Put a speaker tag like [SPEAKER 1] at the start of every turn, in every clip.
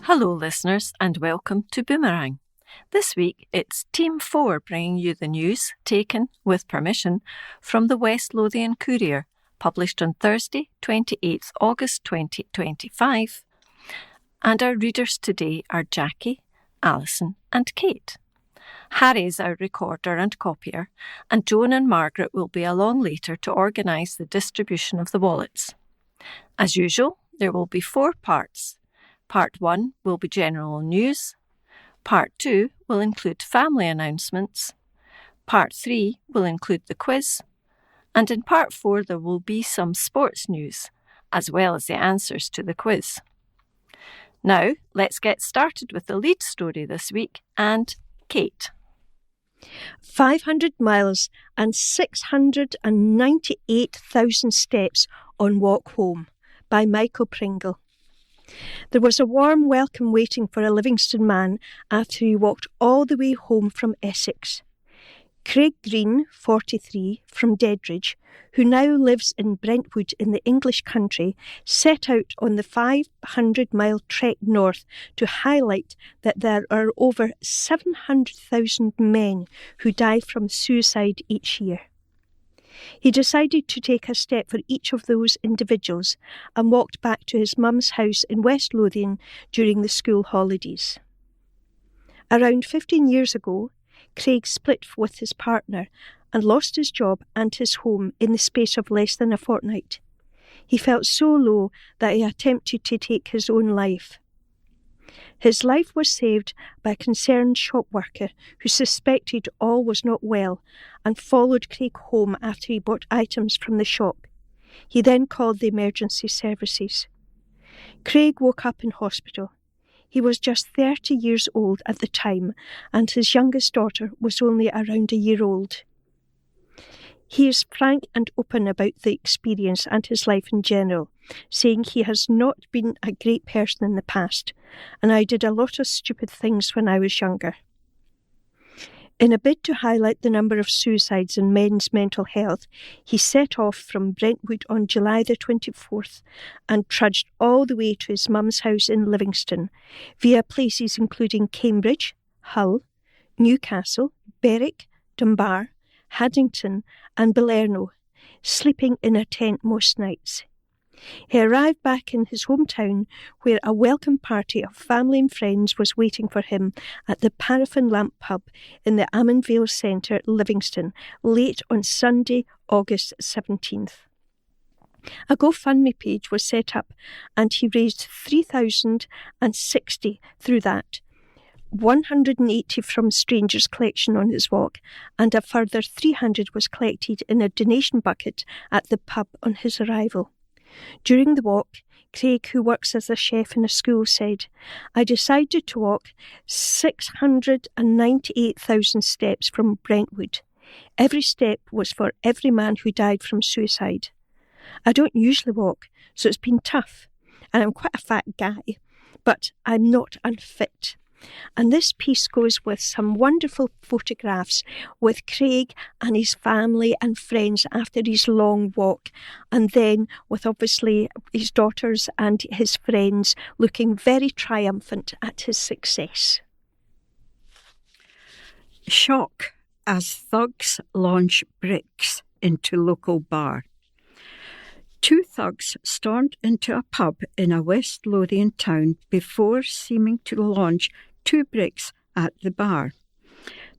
[SPEAKER 1] Hello listeners and welcome to Boomerang. This week it's Team 4 bringing you the news taken, with permission, from the West Lothian Courier, published on Thursday, 28th August 2025. And our readers today are Jackie, Alison and Kate. Harry is our recorder and copier, and Joan and Margaret will be along later to organise the distribution of the wallets. As usual, there will be 4 parts. Part 1 will be general news. Part 2 will include family announcements. Part 3 will include the quiz. And in Part 4 there will be some sports news, as well as the answers to the quiz. Now, let's get started with the lead story this week, and Kate.
[SPEAKER 2] 500 miles and 698,000 steps on Walk Home by Michael Pringle. There was a warm welcome waiting for a Livingston man after he walked all the way home from Essex. Craig Green, 43, from Dedridge, who now lives in Brentwood in the English country, set out on the 500-mile trek north to highlight that there are over 700,000 men who die from suicide each year. He decided to take a step for each of those individuals and walked back to his mum's house in West Lothian during the school holidays. Around 15 years ago, Craig split with his partner and lost his job and his home in the space of less than a fortnight. He felt so low that he attempted to take his own life. His life was saved by a concerned shop worker who suspected all was not well and followed Craig home after he bought items from the shop. He then called the emergency services. Craig woke up in hospital. He was just 30 years old at the time, and his youngest daughter was only around a year old. He is frank and open about the experience and his life in general, saying he has not been a great person in the past, and I did a lot of stupid things when I was younger. In a bid to highlight the number of suicides in men's mental health, he set off from Brentwood on July the 24th and trudged all the way to his mum's house in Livingston, via places including Cambridge, Hull, Newcastle, Berwick, Dunbar, Haddington and Balerno, sleeping in a tent most nights. He arrived back in his hometown, where a welcome party of family and friends was waiting for him at the Paraffin Lamp pub in the Ammonvale Centre, Livingston, late on Sunday, August 17th. A GoFundMe page was set up and he raised $3,060 through that, 180 from strangers' collection on his walk, and a further 300 was collected in a donation bucket at the pub on his arrival. During the walk, Craig, who works as a chef in a school, said, "I decided to walk 698,000 steps from Brentwood. Every step was for every man who died from suicide. I don't usually walk, so it's been tough, and I'm quite a fat guy, but I'm not unfit." And this piece goes with some wonderful photographs with Craig and his family and friends after his long walk, and then with obviously his daughters and his friends looking very triumphant at his success.
[SPEAKER 3] Shock as thugs launch bricks into local bar. 2 thugs stormed into a pub in a West Lothian town before seeming to launch 2 bricks at the bar.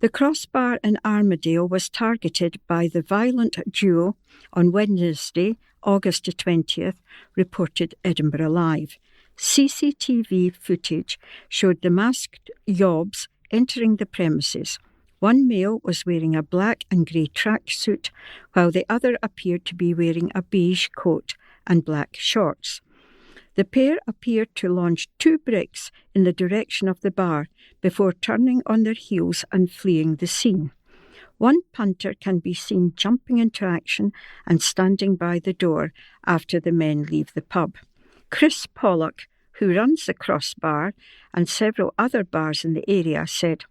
[SPEAKER 3] The crossbar in Armadale was targeted by the violent duo on Wednesday, August 20th, reported Edinburgh Live. CCTV footage showed the masked yobs entering the premises. One male was wearing a black and grey tracksuit, while the other appeared to be wearing a beige coat and black shorts. The pair appeared to launch 2 bricks in the direction of the bar before turning on their heels and fleeing the scene. One punter can be seen jumping into action and standing by the door after the men leave the pub. Chris Pollock, who runs the Crossbar and several other bars in the area, said,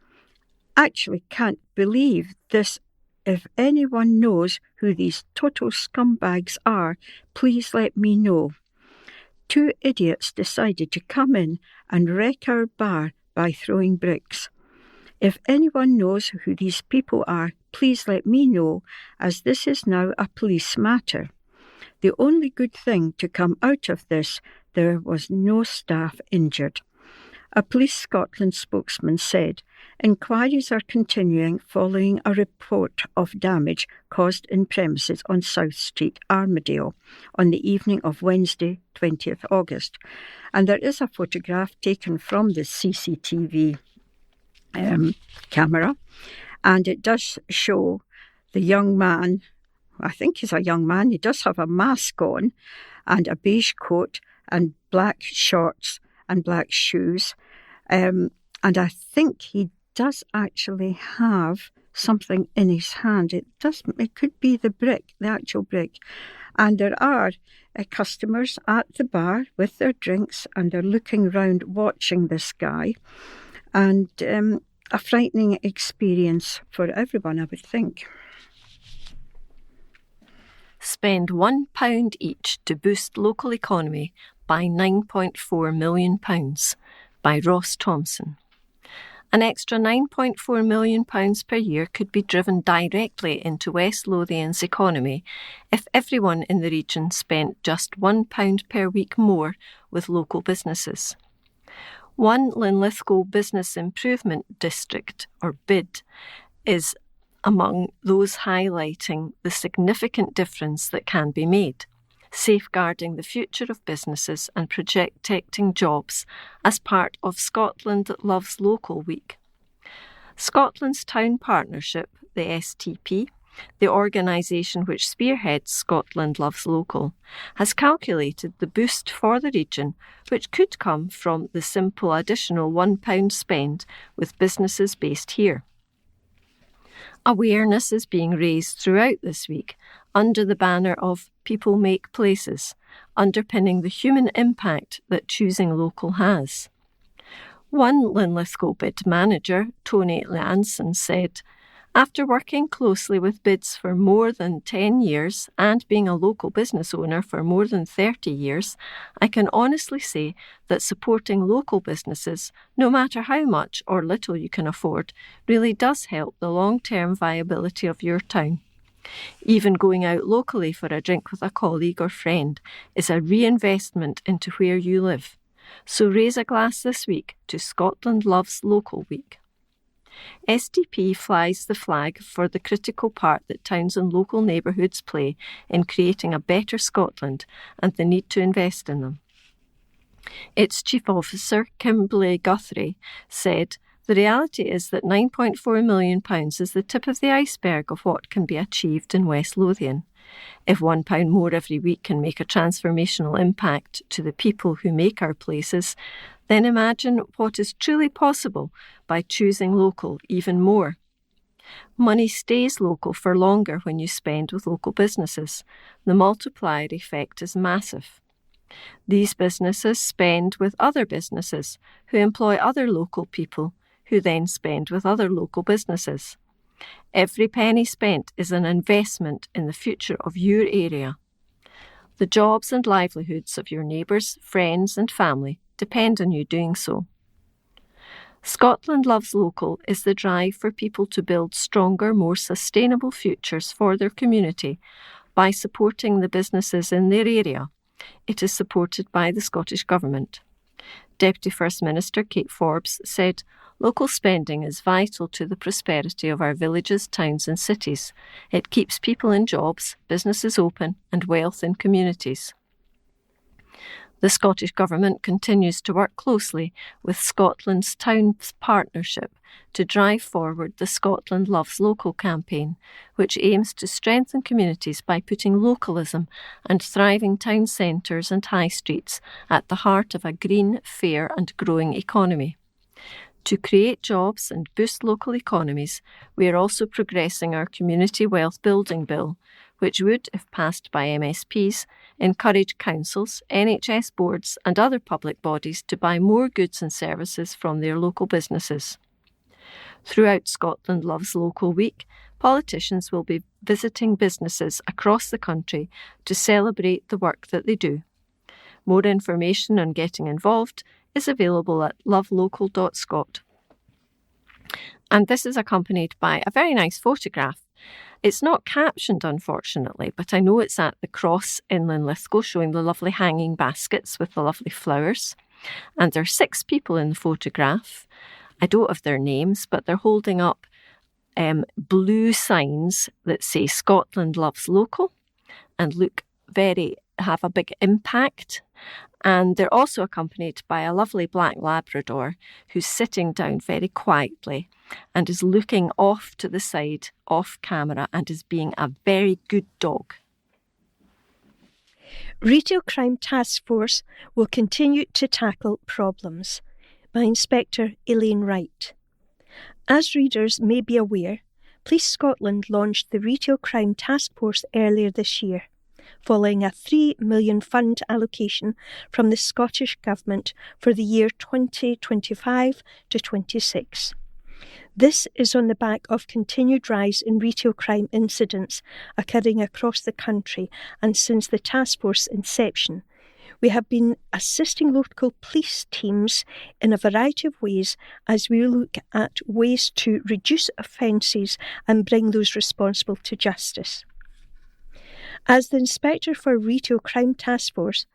[SPEAKER 3] "Actually can't believe this. If anyone knows who these total scumbags are, please let me know." two idiots decided to come in and wreck our bar by throwing bricks. If anyone knows who these people are, please let me know, as this is now a police matter. The only good thing to come out of this, there was no staff injured. A Police Scotland spokesman said, inquiries are continuing following a report of damage caused in premises on South Street, Armadale, on the evening of Wednesday, 20th August. And there is a photograph taken from the CCTV camera, and it does show the young man. I think he's a young man. He does have a mask on and a beige coat and black shorts and black shoes. And I think he does actually have something in his hand. It could be the actual brick. And there are customers at the bar with their drinks, and they're looking round watching this guy. And a frightening experience for everyone, I would think.
[SPEAKER 1] Spend £1 each to boost local economy by £9.4 million by Ross Thompson. An extra £9.4 million per year could be driven directly into West Lothian's economy if everyone in the region spent just £1 per week more with local businesses. One Linlithgow Business Improvement District, or BID, is among those highlighting the significant difference that can be made, safeguarding the future of businesses and protecting jobs as part of Scotland Loves Local Week. Scotland's Town Partnership, the STP, the organisation which spearheads Scotland Loves Local, has calculated the boost for the region, which could come from the simple additional £1 spend with businesses based here. Awareness is being raised throughout this week under the banner of People Make Places, underpinning the human impact that choosing local has. One Linlithgow BID manager, Tony Leanson, said, after working closely with BIDs for more than 10 years and being a local business owner for more than 30 years, I can honestly say that supporting local businesses, no matter how much or little you can afford, really does help the long-term viability of your town. Even going out locally for a drink with a colleague or friend is a reinvestment into where you live. So raise a glass this week to Scotland Loves Local Week. STP flies the flag for the critical part that towns and local neighbourhoods play in creating a better Scotland and the need to invest in them. Its Chief Officer, Kimberly Guthrie, said, the reality is that £9.4 million is the tip of the iceberg of what can be achieved in West Lothian. If £1 more every week can make a transformational impact to the people who make our places, then imagine what is truly possible by choosing local even more. Money stays local for longer when you spend with local businesses. The multiplier effect is massive. These businesses spend with other businesses who employ other local people who then spend with other local businesses. Every penny spent is an investment in the future of your area. The jobs and livelihoods of your neighbours, friends and family depend on you doing so. Scotland Loves Local is the drive for people to build stronger, more sustainable futures for their community by supporting the businesses in their area. It is supported by the Scottish Government. Deputy First Minister Kate Forbes said, local spending is vital to the prosperity of our villages, towns and cities. It keeps people in jobs, businesses open and wealth in communities. The Scottish Government continues to work closely with Scotland's Town Partnership to drive forward the Scotland Loves Local campaign, which aims to strengthen communities by putting localism and thriving town centres and high streets at the heart of a green, fair and growing economy. To create jobs and boost local economies, we are also progressing our Community Wealth Building Bill, which would, if passed by MSPs, encourage councils, NHS boards and other public bodies to buy more goods and services from their local businesses. Throughout Scotland Loves Local Week, politicians will be visiting businesses across the country to celebrate the work that they do. More information on getting involved is available at lovelocal.scot. And this is accompanied by a very nice photograph. It's not captioned, unfortunately, but I know it's at the Cross in Linlithgow, showing the lovely hanging baskets with the lovely flowers. And there are 6 people in the photograph. I don't have their names, but they're holding up blue signs that say Scotland loves local and have a big impact. And they're also accompanied by a lovely black Labrador who's sitting down very quietly and is looking off to the side, off camera, and is being a very good dog.
[SPEAKER 2] Retail Crime Task Force will continue to tackle problems, by Inspector Elaine Wright. As readers may be aware, Police Scotland launched the Retail Crime Task Force earlier this year, following a £3 million fund allocation from the Scottish Government for the year 2025 to 26. This is on the back of continued rise in retail crime incidents occurring across the country, and since the task force inception, we have been assisting local police teams in a variety of ways as we look at ways to reduce offences and bring those responsible to justice. As the Inspector for Retail Crime Task Force,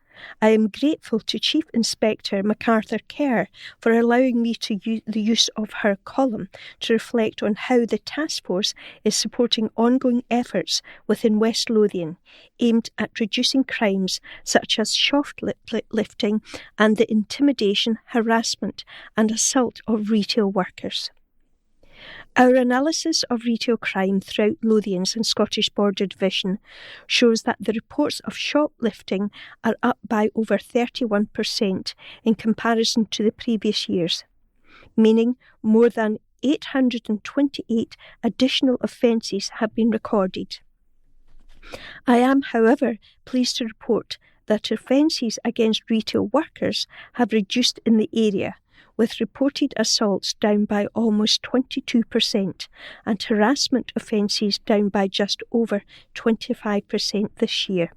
[SPEAKER 2] I am grateful to Chief Inspector MacArthur Kerr for allowing me to use the use of her column to reflect on how the task force is supporting ongoing efforts within West Lothian aimed at reducing crimes such as shoplifting and the intimidation, harassment and assault of retail workers. Our analysis of retail crime throughout Lothians and Scottish Border Division shows that the reports of shoplifting are up by over 31% in comparison to the previous years, meaning more than 828 additional offences have been recorded. I am, however, pleased to report that offences against retail workers have reduced in the area, with reported assaults down by almost 22% and harassment offences down by just over 25% this year.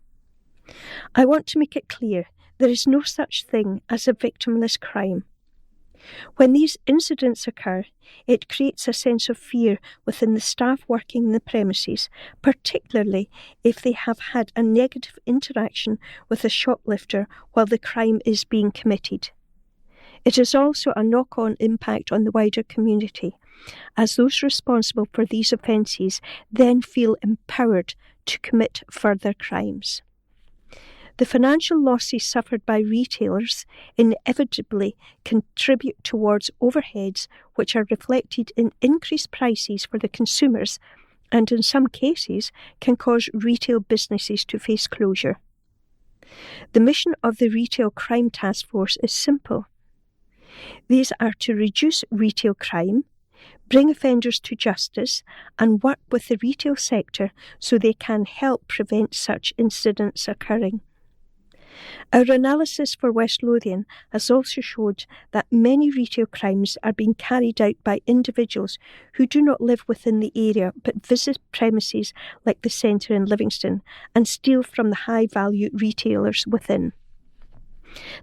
[SPEAKER 2] I want to make it clear there is no such thing as a victimless crime. When these incidents occur, it creates a sense of fear within the staff working in the premises, particularly if they have had a negative interaction with a shoplifter while the crime is being committed. It is also a knock-on impact on the wider community, as those responsible for these offences then feel empowered to commit further crimes. The financial losses suffered by retailers inevitably contribute towards overheads which are reflected in increased prices for the consumers and in some cases can cause retail businesses to face closure. The mission of the Retail Crime Task Force is simple. These are to reduce retail crime, bring offenders to justice, and work with the retail sector so they can help prevent such incidents occurring. Our analysis for West Lothian has also showed that many retail crimes are being carried out by individuals who do not live within the area but visit premises like the centre in Livingston and steal from the high-value retailers within.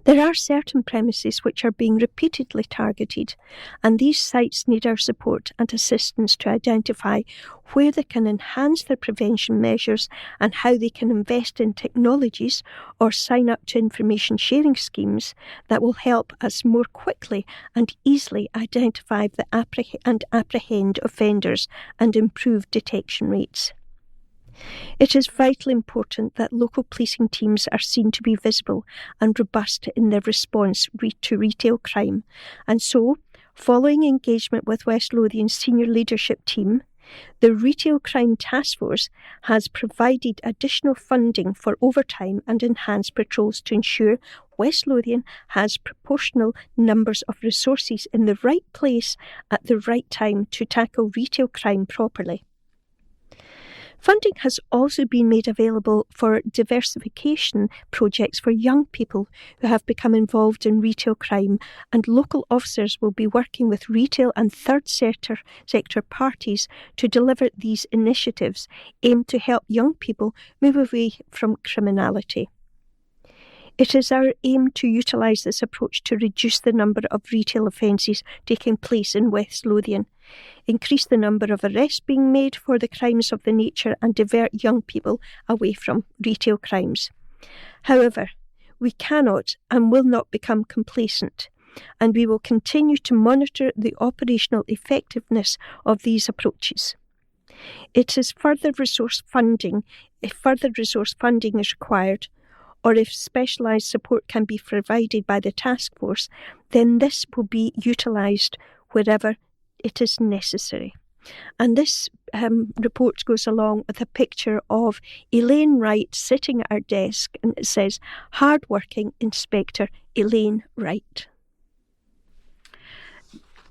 [SPEAKER 2] There are certain premises which are being repeatedly targeted, and these sites need our support and assistance to identify where they can enhance their prevention measures and how they can invest in technologies or sign up to information sharing schemes that will help us more quickly and easily identify and apprehend offenders and improve detection rates. It is vitally important that local policing teams are seen to be visible and robust in their response to retail crime, and so, following engagement with West Lothian's senior leadership team, the Retail Crime Task Force has provided additional funding for overtime and enhanced patrols to ensure West Lothian has proportional numbers of resources in the right place at the right time to tackle retail crime properly. Funding has also been made available for diversification projects for young people who have become involved in retail crime, and local officers will be working with retail and third sector parties to deliver these initiatives aimed to help young people move away from criminality. It is our aim to utilise this approach to reduce the number of retail offences taking place in West Lothian, increase the number of arrests being made for the crimes of the nature and divert young people away from retail crimes. However, we cannot and will not become complacent, and we will continue to monitor the operational effectiveness of these approaches. It is further resource funding, if further resource funding is required, or if specialised support can be provided by the task force, then this will be utilised wherever it is necessary. And this report goes along with a picture of Elaine Wright sitting at her desk, and it says, Hard-working Inspector Elaine Wright.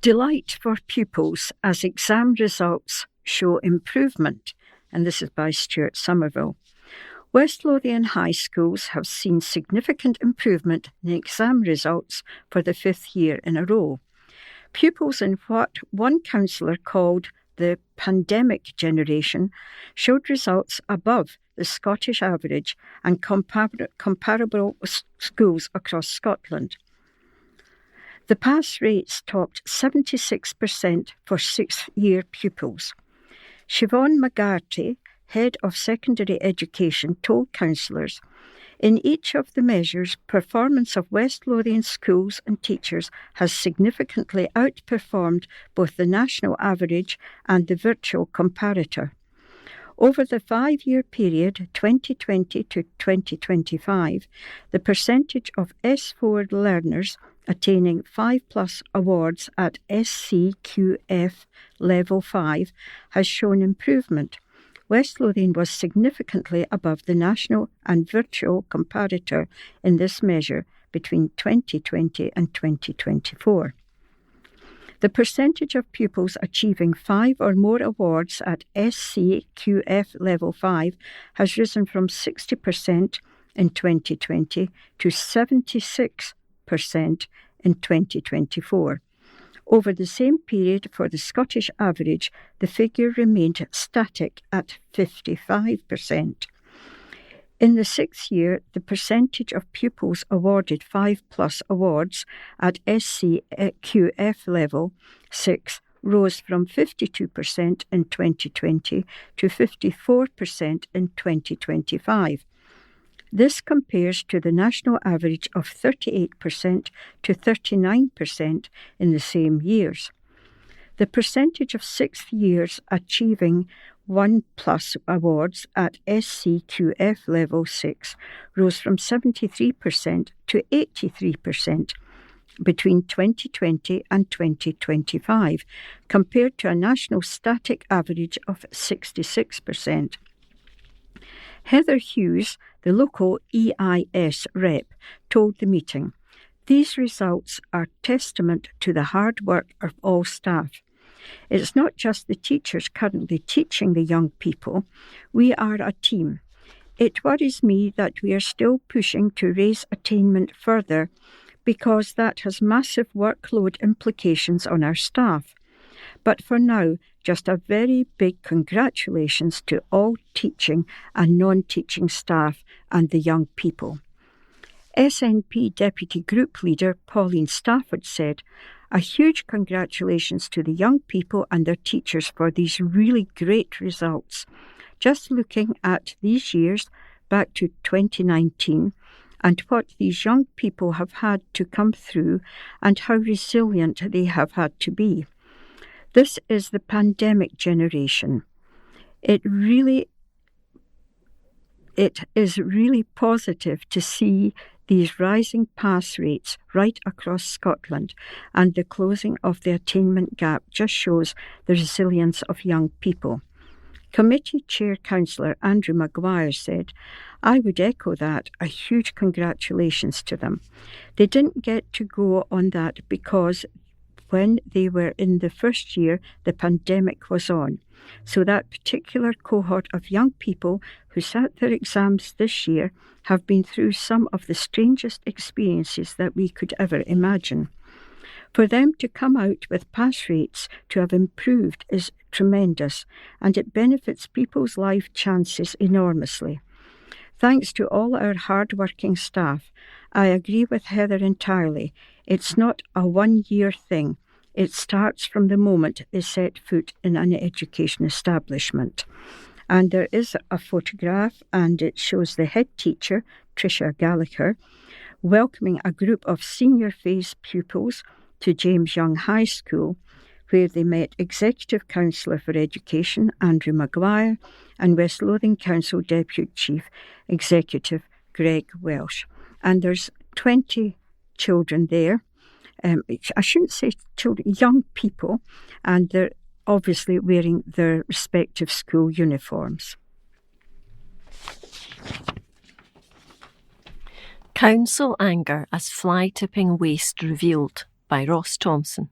[SPEAKER 3] Delight for pupils as exam results show improvement, and this is by Stuart Somerville. West Lothian high schools have seen significant improvement in exam results for the 5th year in a row. Pupils in what one counsellor called the pandemic generation showed results above the Scottish average and comparable schools across Scotland. The pass rates topped 76% for 6th-year pupils. Siobhan McGarty, Head of Secondary Education, told counsellors, in each of the measures, performance of West Lothian schools and teachers has significantly outperformed both the national average and the virtual comparator. Over the 5-year period, 2020 to 2025, the percentage of S4 learners attaining 5+ awards at SCQF Level 5 has shown improvement. West Lothian was significantly above the national and virtual comparator in this measure between 2020 and 2024. The percentage of pupils achieving 5 or more awards at SCQF Level 5 has risen from 60% in 2020 to 76% in 2024. Over the same period for the Scottish average, the figure remained static at 55%. In the 6th year, the percentage of pupils awarded 5+ awards at SCQF Level 6 rose from 52% in 2020 to 54% in 2025. This compares to the national average of 38% to 39% in the same years. The percentage of 6th years achieving 1+ awards at SCQF Level 6 rose from 73% to 83% between 2020 and 2025, compared to a national static average of 66%. Heather Hughes, the local EIS rep, told the meeting, "These results are testament to the hard work of all staff. It's not just the teachers currently teaching the young people. We are a team. It worries me that we are still pushing to raise attainment further because that has massive workload implications on our staff. But for now, just a very big congratulations to all teaching and non-teaching staff and the young people." SNP Deputy Group Leader Pauline Stafford said, "A huge congratulations to the young people and their teachers for these really great results. Just looking at these years back to 2019 and what these young people have had to come through and how resilient they have had to be. This is the pandemic generation. It is really positive to see these rising pass rates right across Scotland, and the closing of the attainment gap just shows the resilience of young people." Committee Chair Councillor Andrew Maguire said, "I would echo that. A huge congratulations to them. They didn't get to go on that because when they were in the 1st year, the pandemic was on. So that particular cohort of young people who sat their exams this year have been through some of the strangest experiences that we could ever imagine. For them to come out with pass rates to have improved is tremendous, and it benefits people's life chances enormously. Thanks to all our hard-working staff. I agree with Heather entirely. It's not a one-year thing. It starts from the moment they set foot in an education establishment. And there is a photograph, and it shows the head teacher, Tricia Gallagher, welcoming a group of senior phase pupils to James Young High School, where they met Executive Councillor for Education Andrew Maguire and West Lothian Council Deputy Chief Executive Greg Welsh. And there's 20 children there. I shouldn't say children, young people, and they're obviously wearing their respective school uniforms.
[SPEAKER 1] Council anger as fly-tipping waste revealed by Ross Thompson.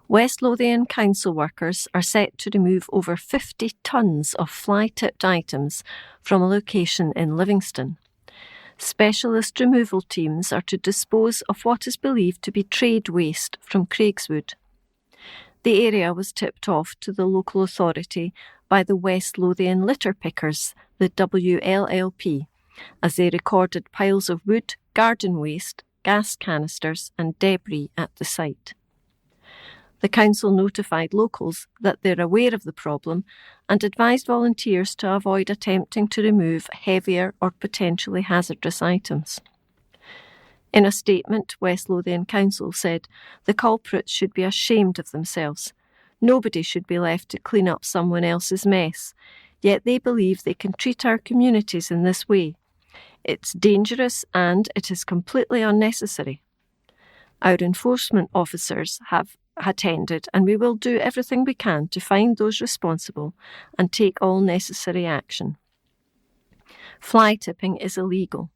[SPEAKER 1] West Lothian council workers are set to remove over 50 tonnes of fly-tipped items from a location in Livingston. Specialist removal teams are to dispose of what is believed to be trade waste from Craigswood. The area was tipped off to the local authority by the West Lothian litter pickers, the WLLP, as they recorded piles of wood, garden waste, gas canisters and debris at the site. The council notified locals that they're aware of the problem and advised volunteers to avoid attempting to remove heavier or potentially hazardous items. In a statement, West Lothian Council said the culprits should be ashamed of themselves. Nobody should be left to clean up someone else's mess, yet they believe they can treat our communities in this way. It's dangerous and it is completely unnecessary. Our enforcement officers have attended and we will do everything we can to find those responsible and take all necessary action. Fly tipping is illegal.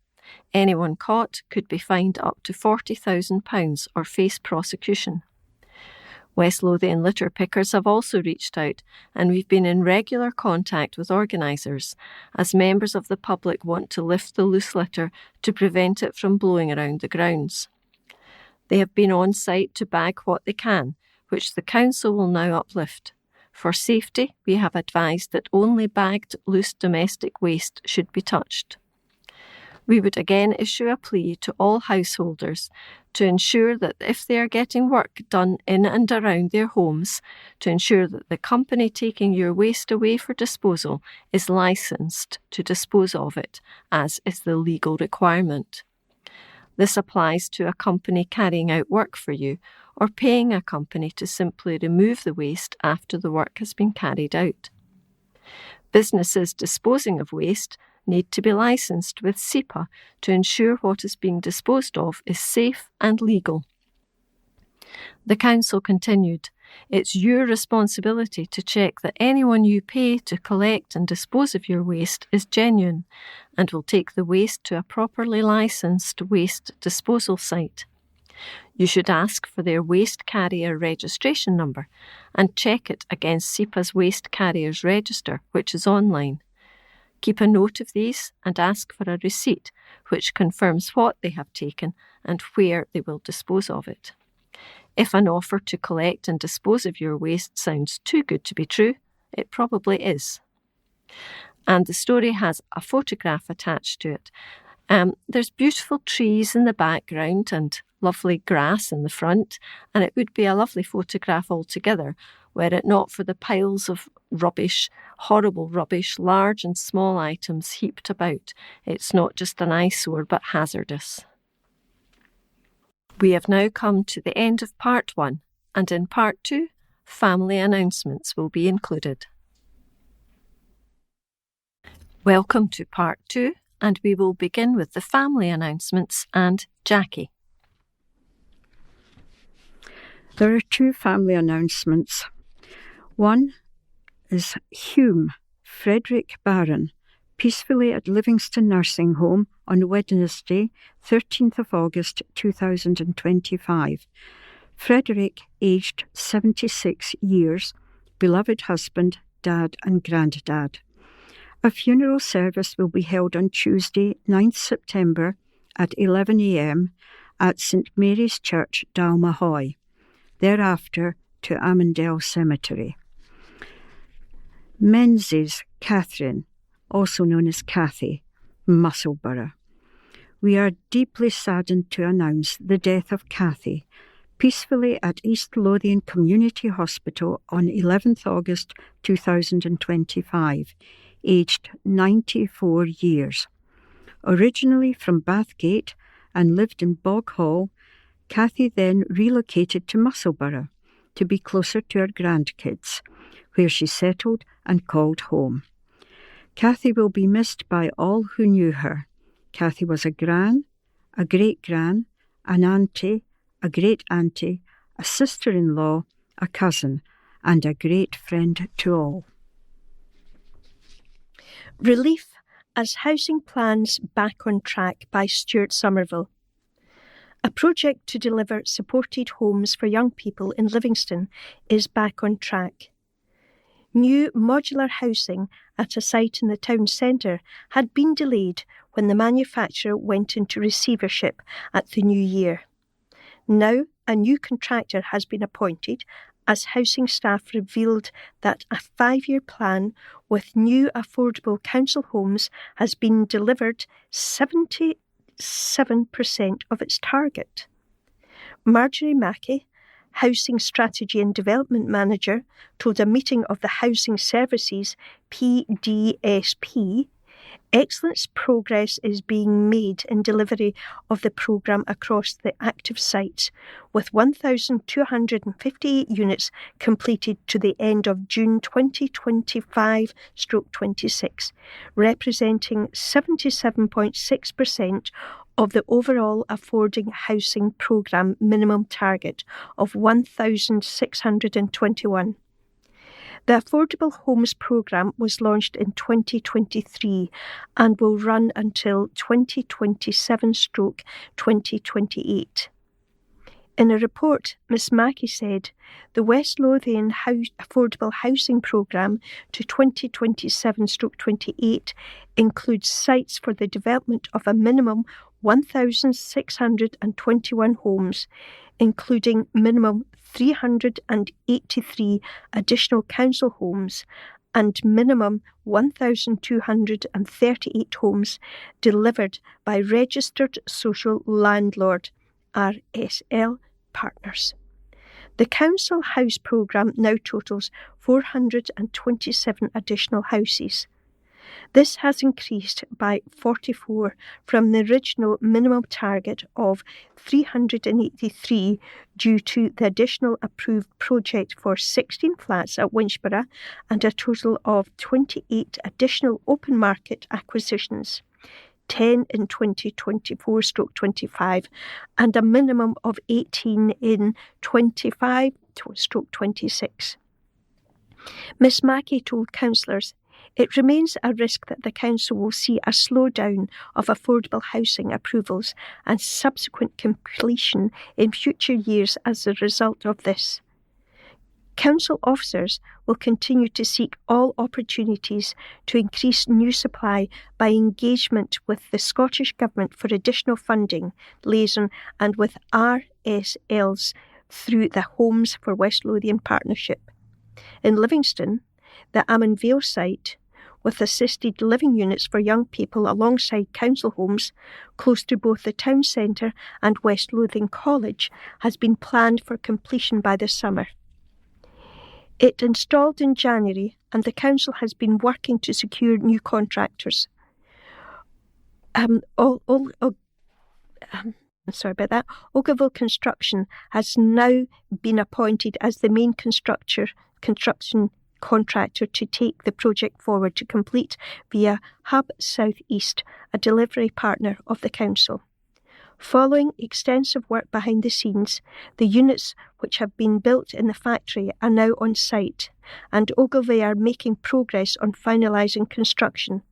[SPEAKER 1] Anyone caught could be fined up to £40,000 or face prosecution. West Lothian litter pickers have also reached out and we've been in regular contact with organisers as members of the public want to lift the loose litter to prevent it from blowing around the grounds. They have been on site to bag what they can, which the council will now uplift. For safety, we have advised that only bagged loose domestic waste should be touched. We would again issue a plea to all householders to ensure that if they are getting work done in and around their homes, to ensure that the company taking your waste away for disposal is licensed to dispose of it, as is the legal requirement. This applies to a company carrying out work for you or paying a company to simply remove the waste after the work has been carried out. Businesses disposing of waste need to be licensed with SEPA to ensure what is being disposed of is safe and legal. The council continued, it's your responsibility to check that anyone you pay to collect and dispose of your waste is genuine and will take the waste to a properly licensed waste disposal site. You should ask for their waste carrier registration number and check it against SEPA's Waste Carriers Register, which is online. Keep a note of these and ask for a receipt which confirms what they have taken and where they will dispose of it. If an offer to collect and dispose of your waste sounds too good to be true, it probably is. And the story has a photograph attached to it. There's beautiful trees in the background and lovely grass in the front, and it would be a lovely photograph altogether were it not for the piles of rubbish, horrible rubbish, large and small items heaped about. It's not just an eyesore but hazardous. We have now come to the end of part 1, and in part 2, family announcements will be included. Welcome to part 2, and we will begin with the family announcements and Jackie.
[SPEAKER 3] There are 2 family announcements. One is Hume Frederick Barron, peacefully at Livingston Nursing Home on Wednesday, 13th of August 2025. Frederick, aged 76 years, beloved husband, dad and granddad. A funeral service will be held on Tuesday, 9th September at 11 a.m. at St Mary's Church, Dalmahoy. Thereafter to Amundale Cemetery. Menzies Catherine, also known as Cathy, Musselburgh. We are deeply saddened to announce the death of Cathy, peacefully at East Lothian Community Hospital on 11th August 2025, aged 94 years. Originally from Bathgate and lived in Bog Hall, Cathy then relocated to Musselburgh to be closer to her grandkids, where she settled and called home. Cathy will be missed by all who knew her. Cathy was a gran, a great-gran, an auntie, a great-auntie, a sister-in-law, a cousin, and a great friend to all.
[SPEAKER 2] Relief as housing plans back on track by Stuart Somerville. A project to deliver supported homes for young people in Livingston is back on track. New modular housing at a site in the town centre had been delayed when the manufacturer went into receivership at the new year. Now a new contractor has been appointed as housing staff revealed that a 5-year plan with new affordable council homes has been delivered 77% of its target. Marjorie Mackey, Housing Strategy and Development Manager, told a meeting of the Housing Services PDSP, excellent progress is being made in delivery of the programme across the active sites, with 1,258 units completed to the end of June 2025/26, representing 77.6% of the overall affording housing programme minimum target of 1,621. The Affordable Homes Programme was launched in 2023 and will run until 2027/2028. In a report, Ms Mackey said, the West Lothian Affordable Housing Programme to 2027/28 includes sites for the development of a minimum 1,621 homes, including minimum 383 additional council homes and minimum 1,238 homes delivered by registered social landlord RSL partners. The council house programme now totals 427 additional houses. This has increased by 44 from the original minimum target of 383 due to the additional approved project for 16 flats at Winchborough and a total of 28 additional open market acquisitions, 10 in 2024/25 and a minimum of 18 in 25/26. Ms Mackey told councillors, it remains a risk that the council will see a slowdown of affordable housing approvals and subsequent completion in future years as a result of this. Council officers will continue to seek all opportunities to increase new supply by engagement with the Scottish Government for additional funding, liaison and with RSLs through the Homes for West Lothian Partnership. In Livingston, the Amon Vale site, with assisted living units for young people alongside council homes close to both the town centre and West Lothian College, has been planned for completion by the summer. It installed in January and the council has been working to secure new contractors. Ogilville Construction has now been appointed as the main construction contractor to take the project forward to complete via Hub South East, a delivery partner of the council. Following extensive work behind the scenes, the units which have been built in the factory are now on site, and Ogilvy are making progress on finalising construction.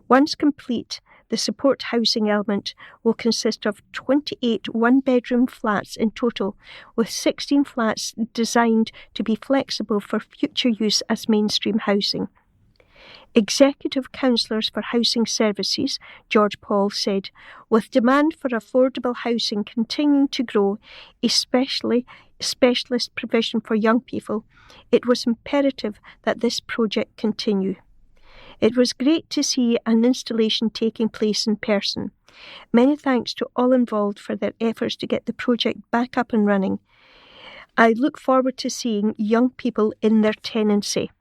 [SPEAKER 2] Once complete, the support housing element will consist of 28 one-bedroom flats in total, with 16 flats designed to be flexible for future use as mainstream housing. Executive Councillors for Housing Services, George Paul, said, with demand for affordable housing continuing to grow, especially specialist provision for young people, it was imperative that this project continue. It was great to see an installation taking place in person. Many thanks to all involved for their efforts to get the project back up and running. I look forward to seeing young people in their tenancy.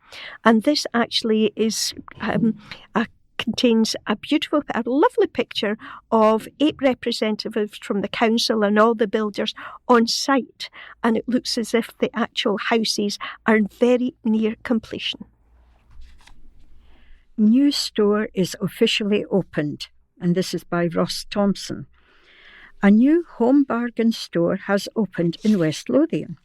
[SPEAKER 2] And this actually contains a lovely picture of 8 representatives from the council and all the builders on site. And it looks as if the actual houses are very near completion.
[SPEAKER 3] New store is officially opened, and this is by Ross Thompson. A new home bargain store has opened in West Lothian.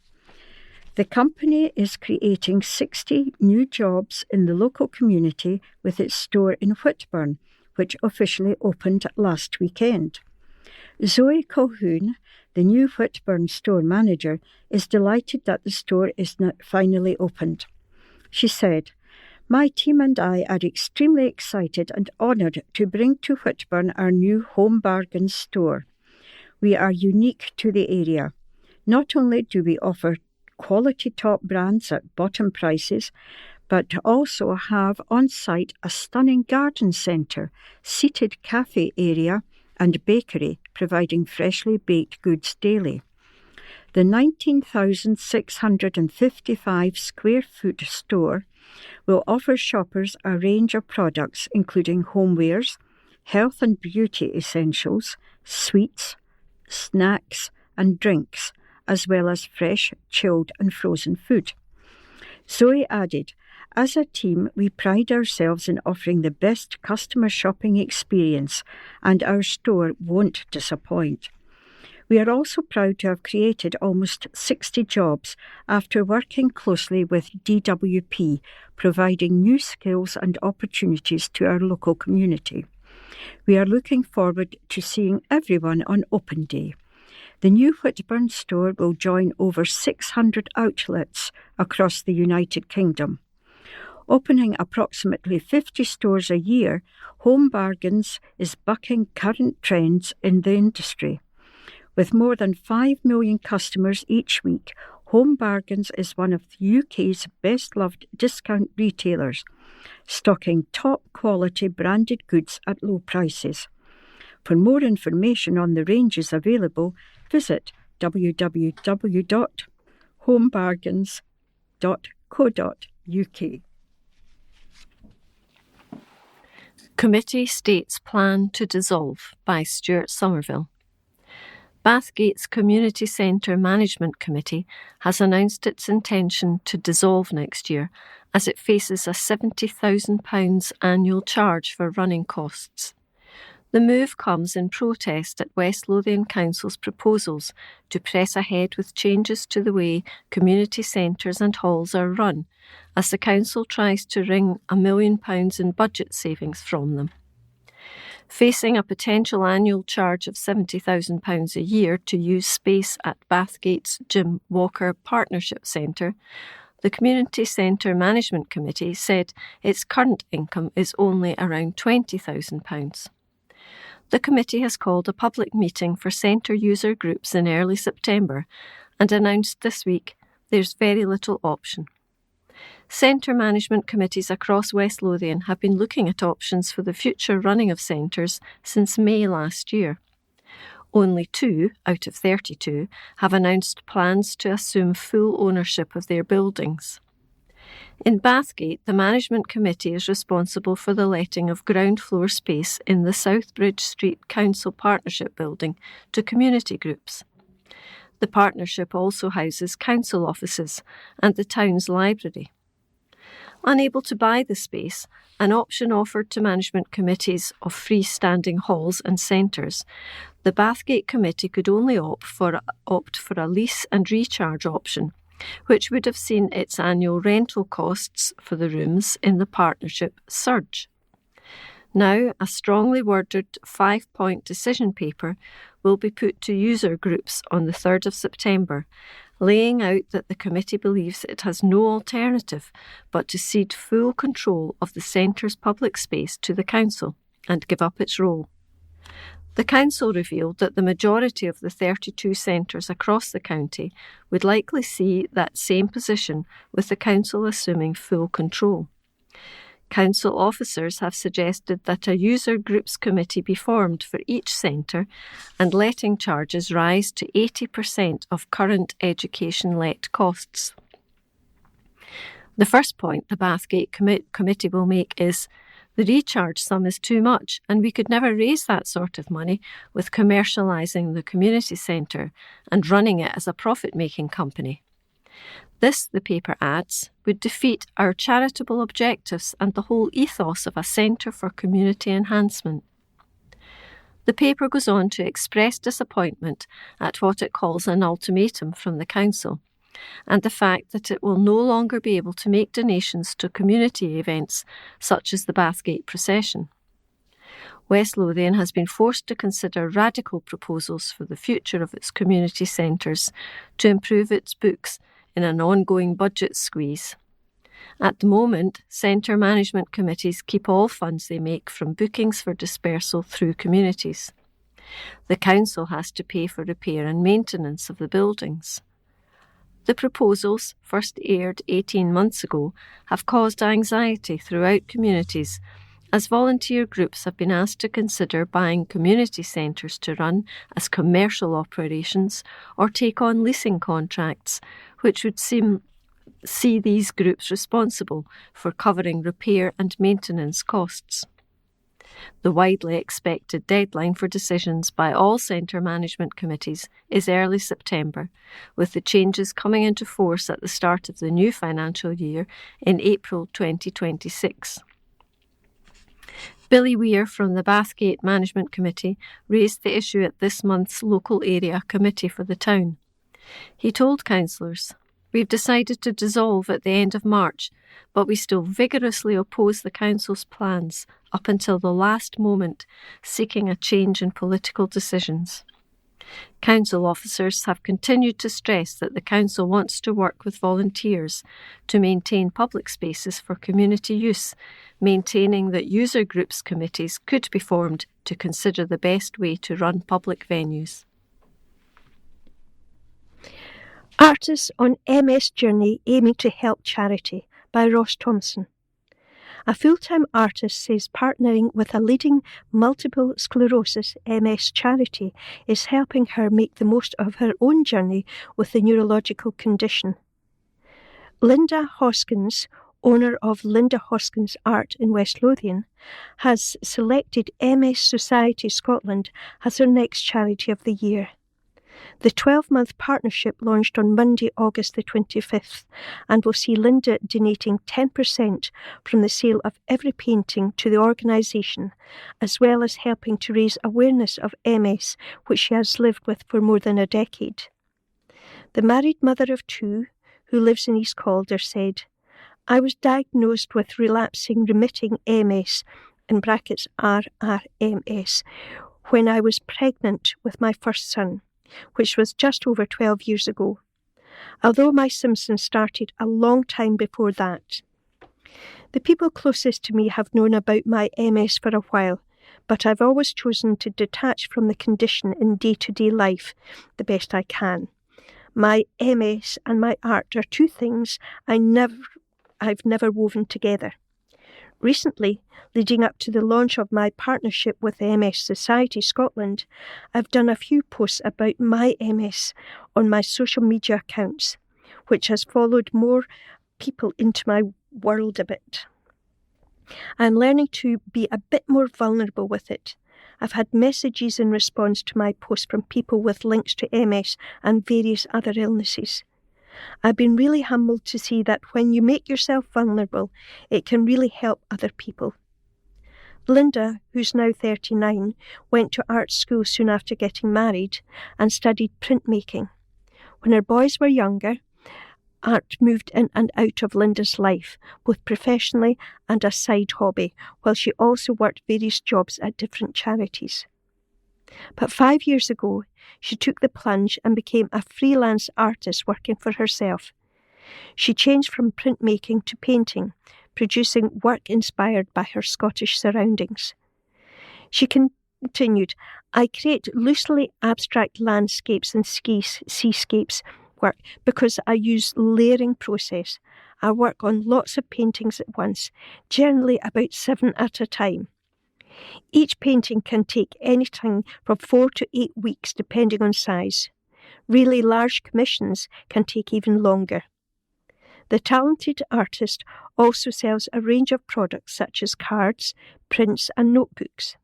[SPEAKER 3] The company is creating 60 new jobs in the local community with its store in Whitburn, which officially opened last weekend. Zoe Colquhoun, the new Whitburn store manager, is delighted that the store is finally opened. She said, "My team and I are extremely excited and honoured to bring to Whitburn our new home bargain store. We are unique to the area. Not only do we offer quality top brands at bottom prices, but also have on site a stunning garden centre, seated cafe area and bakery providing freshly baked goods daily. The 19,655 square foot store will offer shoppers a range of products including homewares, health and beauty essentials, sweets, snacks and drinks, as well as fresh, chilled and frozen food." Zoe added, "As a team, we pride ourselves in offering the best customer shopping experience, and our store won't disappoint. We are also proud to have created almost 60 jobs after working closely with DWP, providing new skills and opportunities to our local community. We are looking forward to seeing everyone on open day. The new Whitburn store will join over 600 outlets across the United Kingdom. Opening approximately 50 stores a year, Home Bargains is bucking current trends in the industry. With more than 5 million customers each week, Home Bargains is one of the UK's best-loved discount retailers, stocking top-quality branded goods at low prices. For more information on the ranges available, visit www.homebargains.co.uk.
[SPEAKER 1] Committee states plan to dissolve by Stuart Somerville. Bathgate's Community Centre Management Committee has announced its intention to dissolve next year as it faces a £70,000 annual charge for running costs. The move comes in protest at West Lothian Council's proposals to press ahead with changes to the way community centres and halls are run, as the council tries to wring £1 million in budget savings from them. Facing a potential annual charge of £70,000 a year to use space at Bathgate's Jim Walker Partnership Centre, the Community Centre Management Committee said its current income is only around £20,000. The committee has called a public meeting for centre user groups in early September and announced this week there's very little option. Centre management committees across West Lothian have been looking at options for the future running of centres since May last year. Only 2 out of 32 have announced plans to assume full ownership of their buildings. In Bathgate, the Management Committee is responsible for the letting of ground floor space in the Southbridge Street Council Partnership Building to community groups. The partnership also houses council offices and the town's library. Unable to buy the space, an option offered to management committees of freestanding halls and centres, the Bathgate Committee could only opt for a lease and recharge option, which would have seen its annual rental costs for the rooms in the partnership surge. Now, a strongly worded 5-point decision paper will be put to user groups on the 3rd of September, laying out that the committee believes it has no alternative but to cede full control of the centre's public space to the council and give up its role. The council revealed that the majority of the 32 centres across the county would likely see that same position, with the council assuming full control. Council officers have suggested that a user groups committee be formed for each centre and letting charges rise to 80% of current education-let costs. The first point the Bathgate committee will make is the recharge sum is too much and we could never raise that sort of money with commercialising the community centre and running it as a profit-making company. This, the paper adds, would defeat our charitable objectives and the whole ethos of a centre for community enhancement. The paper goes on to express disappointment at what it calls an ultimatum from the council and the fact that it will no longer be able to make donations to community events such as the Bathgate procession. West Lothian has been forced to consider radical proposals for the future of its community centres to improve its books in an ongoing budget squeeze. At the moment, centre management committees keep all funds they make from bookings for dispersal through communities. The council has to pay for repair and maintenance of the buildings. The proposals, first aired 18 months ago, have caused anxiety throughout communities as volunteer groups have been asked to consider buying community centres to run as commercial operations or take on leasing contracts, which would see these groups responsible for covering repair and maintenance costs. The widely expected deadline for decisions by all centre management committees is early September, with the changes coming into force at the start of the new financial year in April 2026. Billy Weir from the Bathgate Management Committee raised the issue at this month's local area committee for the town. He told councillors, "We've decided to dissolve at the end of March, but we still vigorously oppose the council's plans up until the last moment, seeking a change in political decisions." Council officers have continued to stress that the council wants to work with volunteers to maintain public spaces for community use, maintaining that user groups committees could be formed to consider the best way to run public venues.
[SPEAKER 2] Artists on MS Journey Aiming to Help Charity by Ross Thompson. A full-time artist says partnering with a leading multiple sclerosis MS charity is helping her make the most of her own journey with the neurological condition. Linda Hoskins, owner of Linda Hoskins Art in West Lothian, has selected MS Society Scotland as her next charity of the year. The 12-month partnership launched on Monday, August the 25th, and will see Linda donating 10% from the sale of every painting to the organisation, as well as helping to raise awareness of MS, which she has lived with for more than a decade. The married mother of two, who lives in East Calder, said, "I was diagnosed with relapsing remitting MS, in brackets RRMS, when I was pregnant with my first son, which was just over 12 years ago, although my symptoms started a long time before that. The people closest to me have known about my MS for a while, but I've always chosen to detach from the condition in day-to-day life the best I can. My MS and my art are two things I've never woven together. Recently, leading up to the launch of my partnership with the MS Society Scotland, I've done a few posts about my MS on my social media accounts, which has followed more people into my world a bit. I'm learning to be a bit more vulnerable with it. I've had messages in response to my posts from people with links to MS and various other illnesses. I've been really humbled to see that when you make yourself vulnerable, it can really help other people." Linda, who's now 39, went to art school soon after getting married and studied printmaking. When her boys were younger, art moved in and out of Linda's life, both professionally and a side hobby, while she also worked various jobs at different charities. But 5 years ago, she took the plunge and became a freelance artist working for herself. She changed from printmaking to painting, producing work inspired by her Scottish surroundings. She continued, "I create loosely abstract landscapes and seascapes work because I use layering process. I work on lots of paintings at once, generally about 7 at a time. Each painting can take anything from 4 to 8 weeks depending on size. Really large commissions can take even longer. The talented artist also sells a range of products such as cards, prints and notebooks.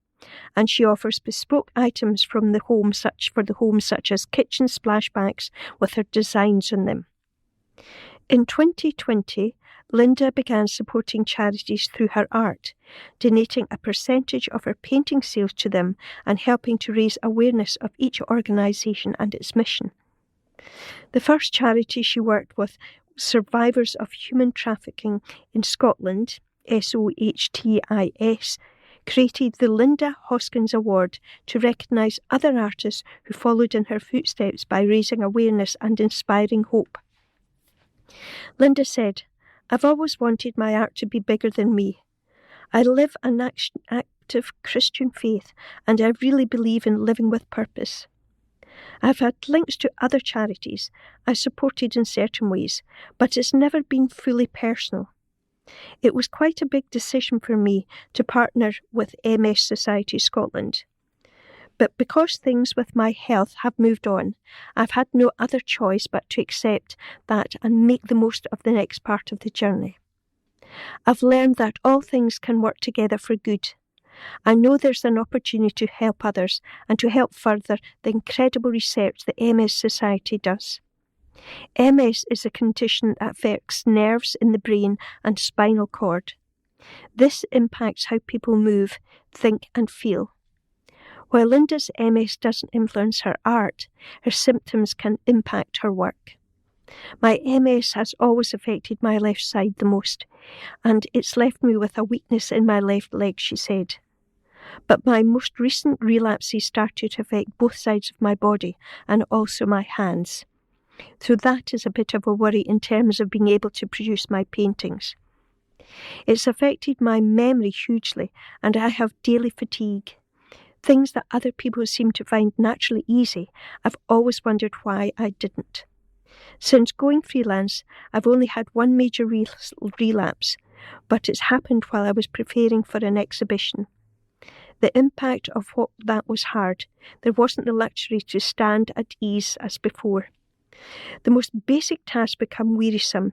[SPEAKER 2] And she offers bespoke items from the home such as kitchen splashbacks with her designs on them. In 2020, Linda began supporting charities through her art, donating a percentage of her painting sales to them and helping to raise awareness of each organisation and its mission. The first charity she worked with, Survivors of Human Trafficking in Scotland, SOHTIS, created the Linda Hoskins Award to recognise other artists who followed in her footsteps by raising awareness and inspiring hope. Linda said, "I've always wanted my art to be bigger than me. I live an active Christian faith and I really believe in living with purpose. I've had links to other charities I supported in certain ways, but it's never been fully personal. It was quite a big decision for me to partner with MS Society Scotland. But because things with my health have moved on, I've had no other choice but to accept that and make the most of the next part of the journey. I've learned that all things can work together for good. I know there's an opportunity to help others and to help further the incredible research that MS Society does. MS is a condition that affects nerves in the brain and spinal cord. This impacts how people move, think and feel. While Linda's MS doesn't influence her art, her symptoms can impact her work. My MS has always affected my left side the most, and it's left me with a weakness in my left leg, she said. But my most recent relapses started to affect both sides of my body and also my hands. So that is a bit of a worry in terms of being able to produce my paintings. It's affected my memory hugely, and I have daily fatigue. Things that other people seem to find naturally easy, I've always wondered why I didn't. Since going freelance, I've only had one major relapse, but it's happened while I was preparing for an exhibition. The impact of what that was hard. There wasn't the luxury to stand at ease as before. The most basic tasks become wearisome.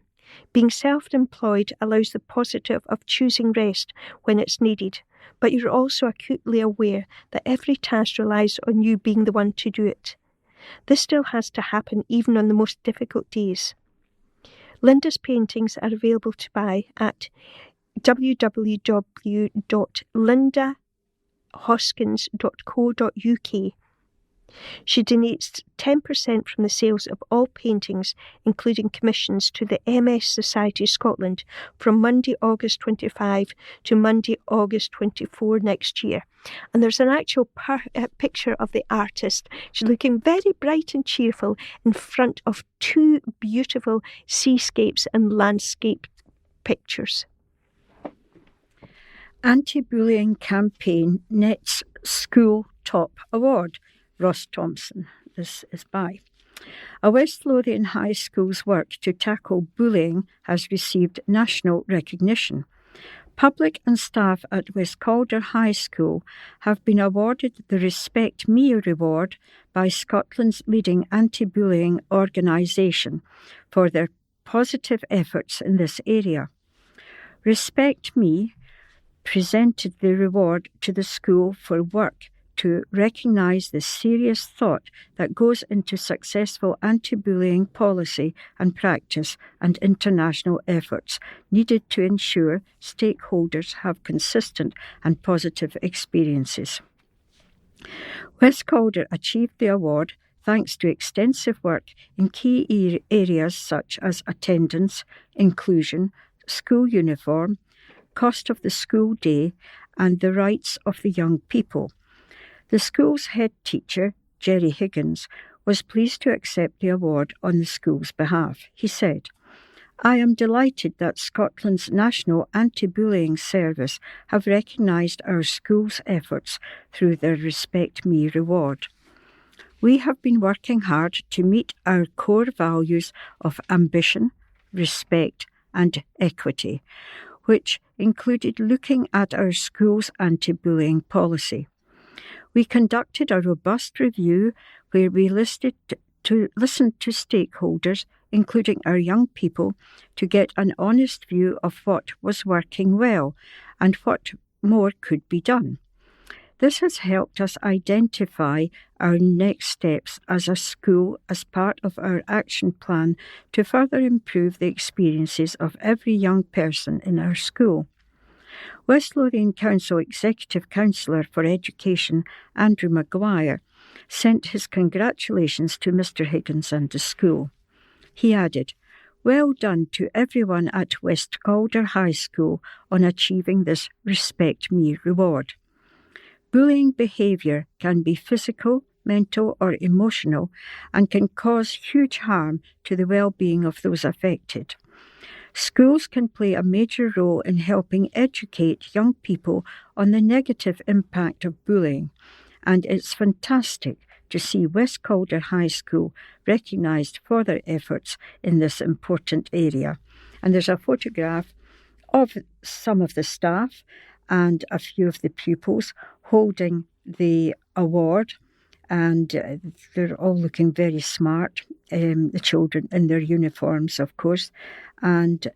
[SPEAKER 2] Being self-employed allows the positive of choosing rest when it's needed, but you're also acutely aware that every task relies on you being the one to do it. This still has to happen even on the most difficult days. Linda's paintings are available to buy at www.lindahoskins.co.uk. She donates 10% from the sales of all paintings, including commissions, to the MS Society Scotland from Monday, August 25 to Monday, August 24 next year. And there's an actual picture of the artist. She's looking very bright and cheerful in front of two beautiful seascapes and landscape pictures.
[SPEAKER 3] Anti-bullying campaign nets school top award. Ross Thompson. This is by. A West Lothian High School's work to tackle bullying has received national recognition. Public and staff at West Calder High School have been awarded the Respect Me Award by Scotland's leading anti-bullying organisation for their positive efforts in this area. Respect Me presented the reward to the school for work to recognise the serious thought that goes into successful anti-bullying policy and practice and international efforts needed to ensure stakeholders have consistent and positive experiences. West Calder achieved the award thanks to extensive work in key areas such as attendance, inclusion, school uniform, cost of the school day, and the rights of the young people. The school's head teacher, Jerry Higgins, was pleased to accept the award on the school's behalf. He said, "I am delighted that Scotland's National Anti-Bullying Service have recognised our school's efforts through their Respect Me reward. We have been working hard to meet our core values of ambition, respect and equity, which included looking at our school's anti-bullying policy. We conducted a robust review where we listened to stakeholders, including our young people, to get an honest view of what was working well and what more could be done. This has helped us identify our next steps as a school as part of our action plan to further improve the experiences of every young person in our school. West Lothian Council Executive Councillor for Education, Andrew Maguire, sent his congratulations to Mr Higgins and the school. He added, "Well done to everyone at West Calder High School on achieving this Respect Me reward." Bullying behaviour can be physical, mental or emotional and can cause huge harm to the well-being of those affected. Schools can play a major role in helping educate young people on the negative impact of bullying, and it's fantastic to see West Calder High School recognised for their efforts in this important area. And there's a photograph of some of the staff and a few of the pupils holding the award, and they're all looking very smart, the children in their uniforms, of course, and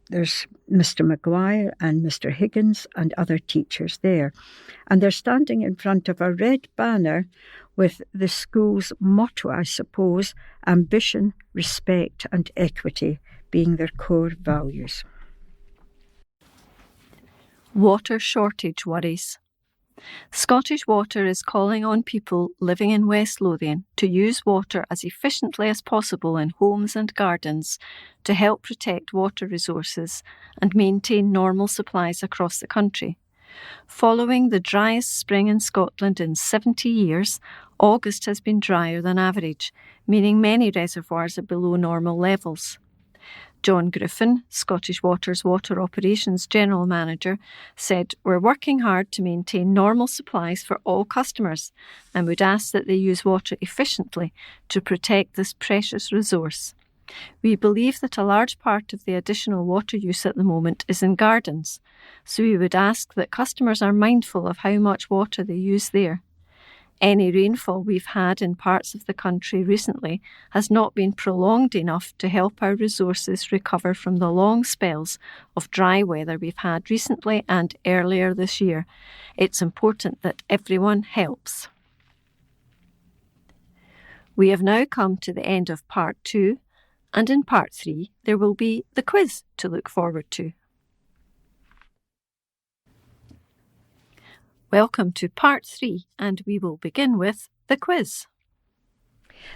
[SPEAKER 3] there's Mr Maguire and Mr Higgins and other teachers there, and they're standing in front of a red banner with the school's motto, I suppose, ambition, respect and equity being their core values.
[SPEAKER 1] Water shortage worries. Scottish Water is calling on people living in West Lothian to use water as efficiently as possible in homes and gardens to help protect water resources and maintain normal supplies across the country. Following the driest spring in Scotland in 70 years, August has been drier than average, meaning many reservoirs are below normal levels. John Griffin, Scottish Water's Water Operations General Manager, said, "We're working hard to maintain normal supplies for all customers and would ask that they use water efficiently to protect this precious resource. We believe that a large part of the additional water use at the moment is in gardens, so we would ask that customers are mindful of how much water they use there. Any rainfall we've had in parts of the country recently has not been prolonged enough to help our resources recover from the long spells of dry weather we've had recently and earlier this year. It's important that everyone helps." We have now come to the end of part 2, and in part 3 there will be the quiz to look forward to. Welcome to part 3, and we will begin with the quiz.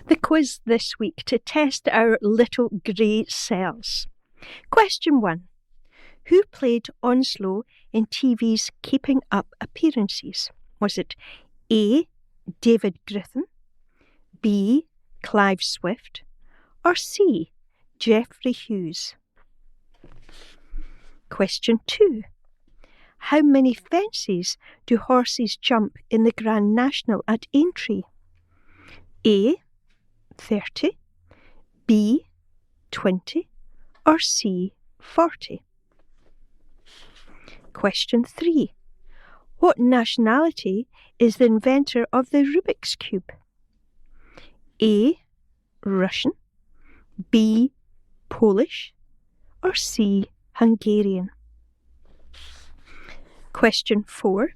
[SPEAKER 2] The quiz this week to test our little grey cells. Question 1. Who played Onslow in TV's Keeping Up Appearances? Was it A. David Griffin, B. Clive Swift, or C. Geoffrey Hughes? Question 2. How many fences do horses jump in the Grand National at Aintree? A. 30, B. 20, or C. 40? Question 3. What nationality is the inventor of the Rubik's Cube? A. Russian, B. Polish, or C. Hungarian? Question 4.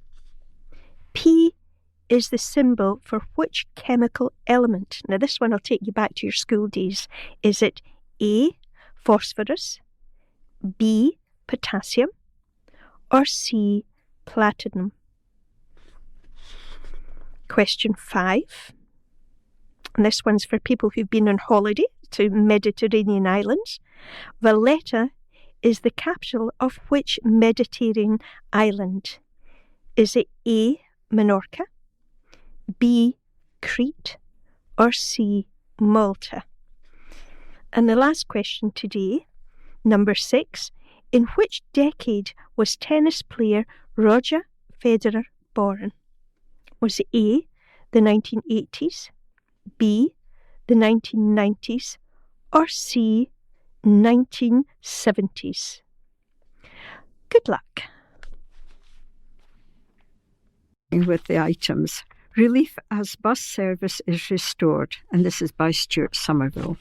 [SPEAKER 2] P is the symbol for which chemical element? Now this one will take you back to your school days. Is it A. phosphorus, B. potassium, or C. platinum? Question 5. And this one's for people who've been on holiday to Mediterranean islands. Valletta is the capital of which Mediterranean island? Is it A. Minorca, B. Crete, or C. Malta? And the last question today, number 6. In which decade was tennis player Roger Federer born? Was it A. the 1980s, B. the 1990s, or C. 1970s. Good luck.
[SPEAKER 3] With the items. Relief as bus service is restored, and this is by Stuart Somerville.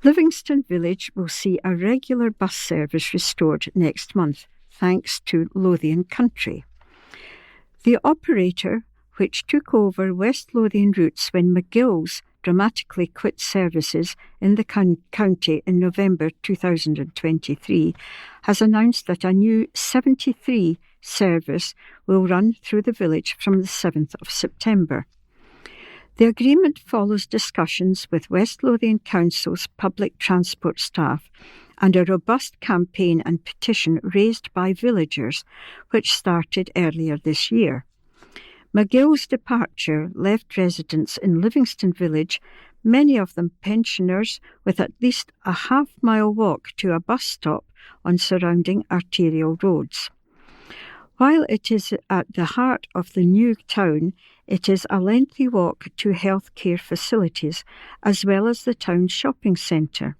[SPEAKER 3] Livingston Village will see a regular bus service restored next month, thanks to Lothian Country. The operator, which took over West Lothian routes when McGill's dramatically quit services in the county in November 2023, has announced that a new 73 service will run through the village from the 7th of September. The agreement follows discussions with West Lothian Council's public transport staff and a robust campaign and petition raised by villagers, which started earlier this year. McGill's departure left residents in Livingston Village, many of them pensioners, with at least a half-mile walk to a bus stop on surrounding arterial roads. While it is at the heart of the new town, it is a lengthy walk to healthcare facilities as well as the town's shopping centre.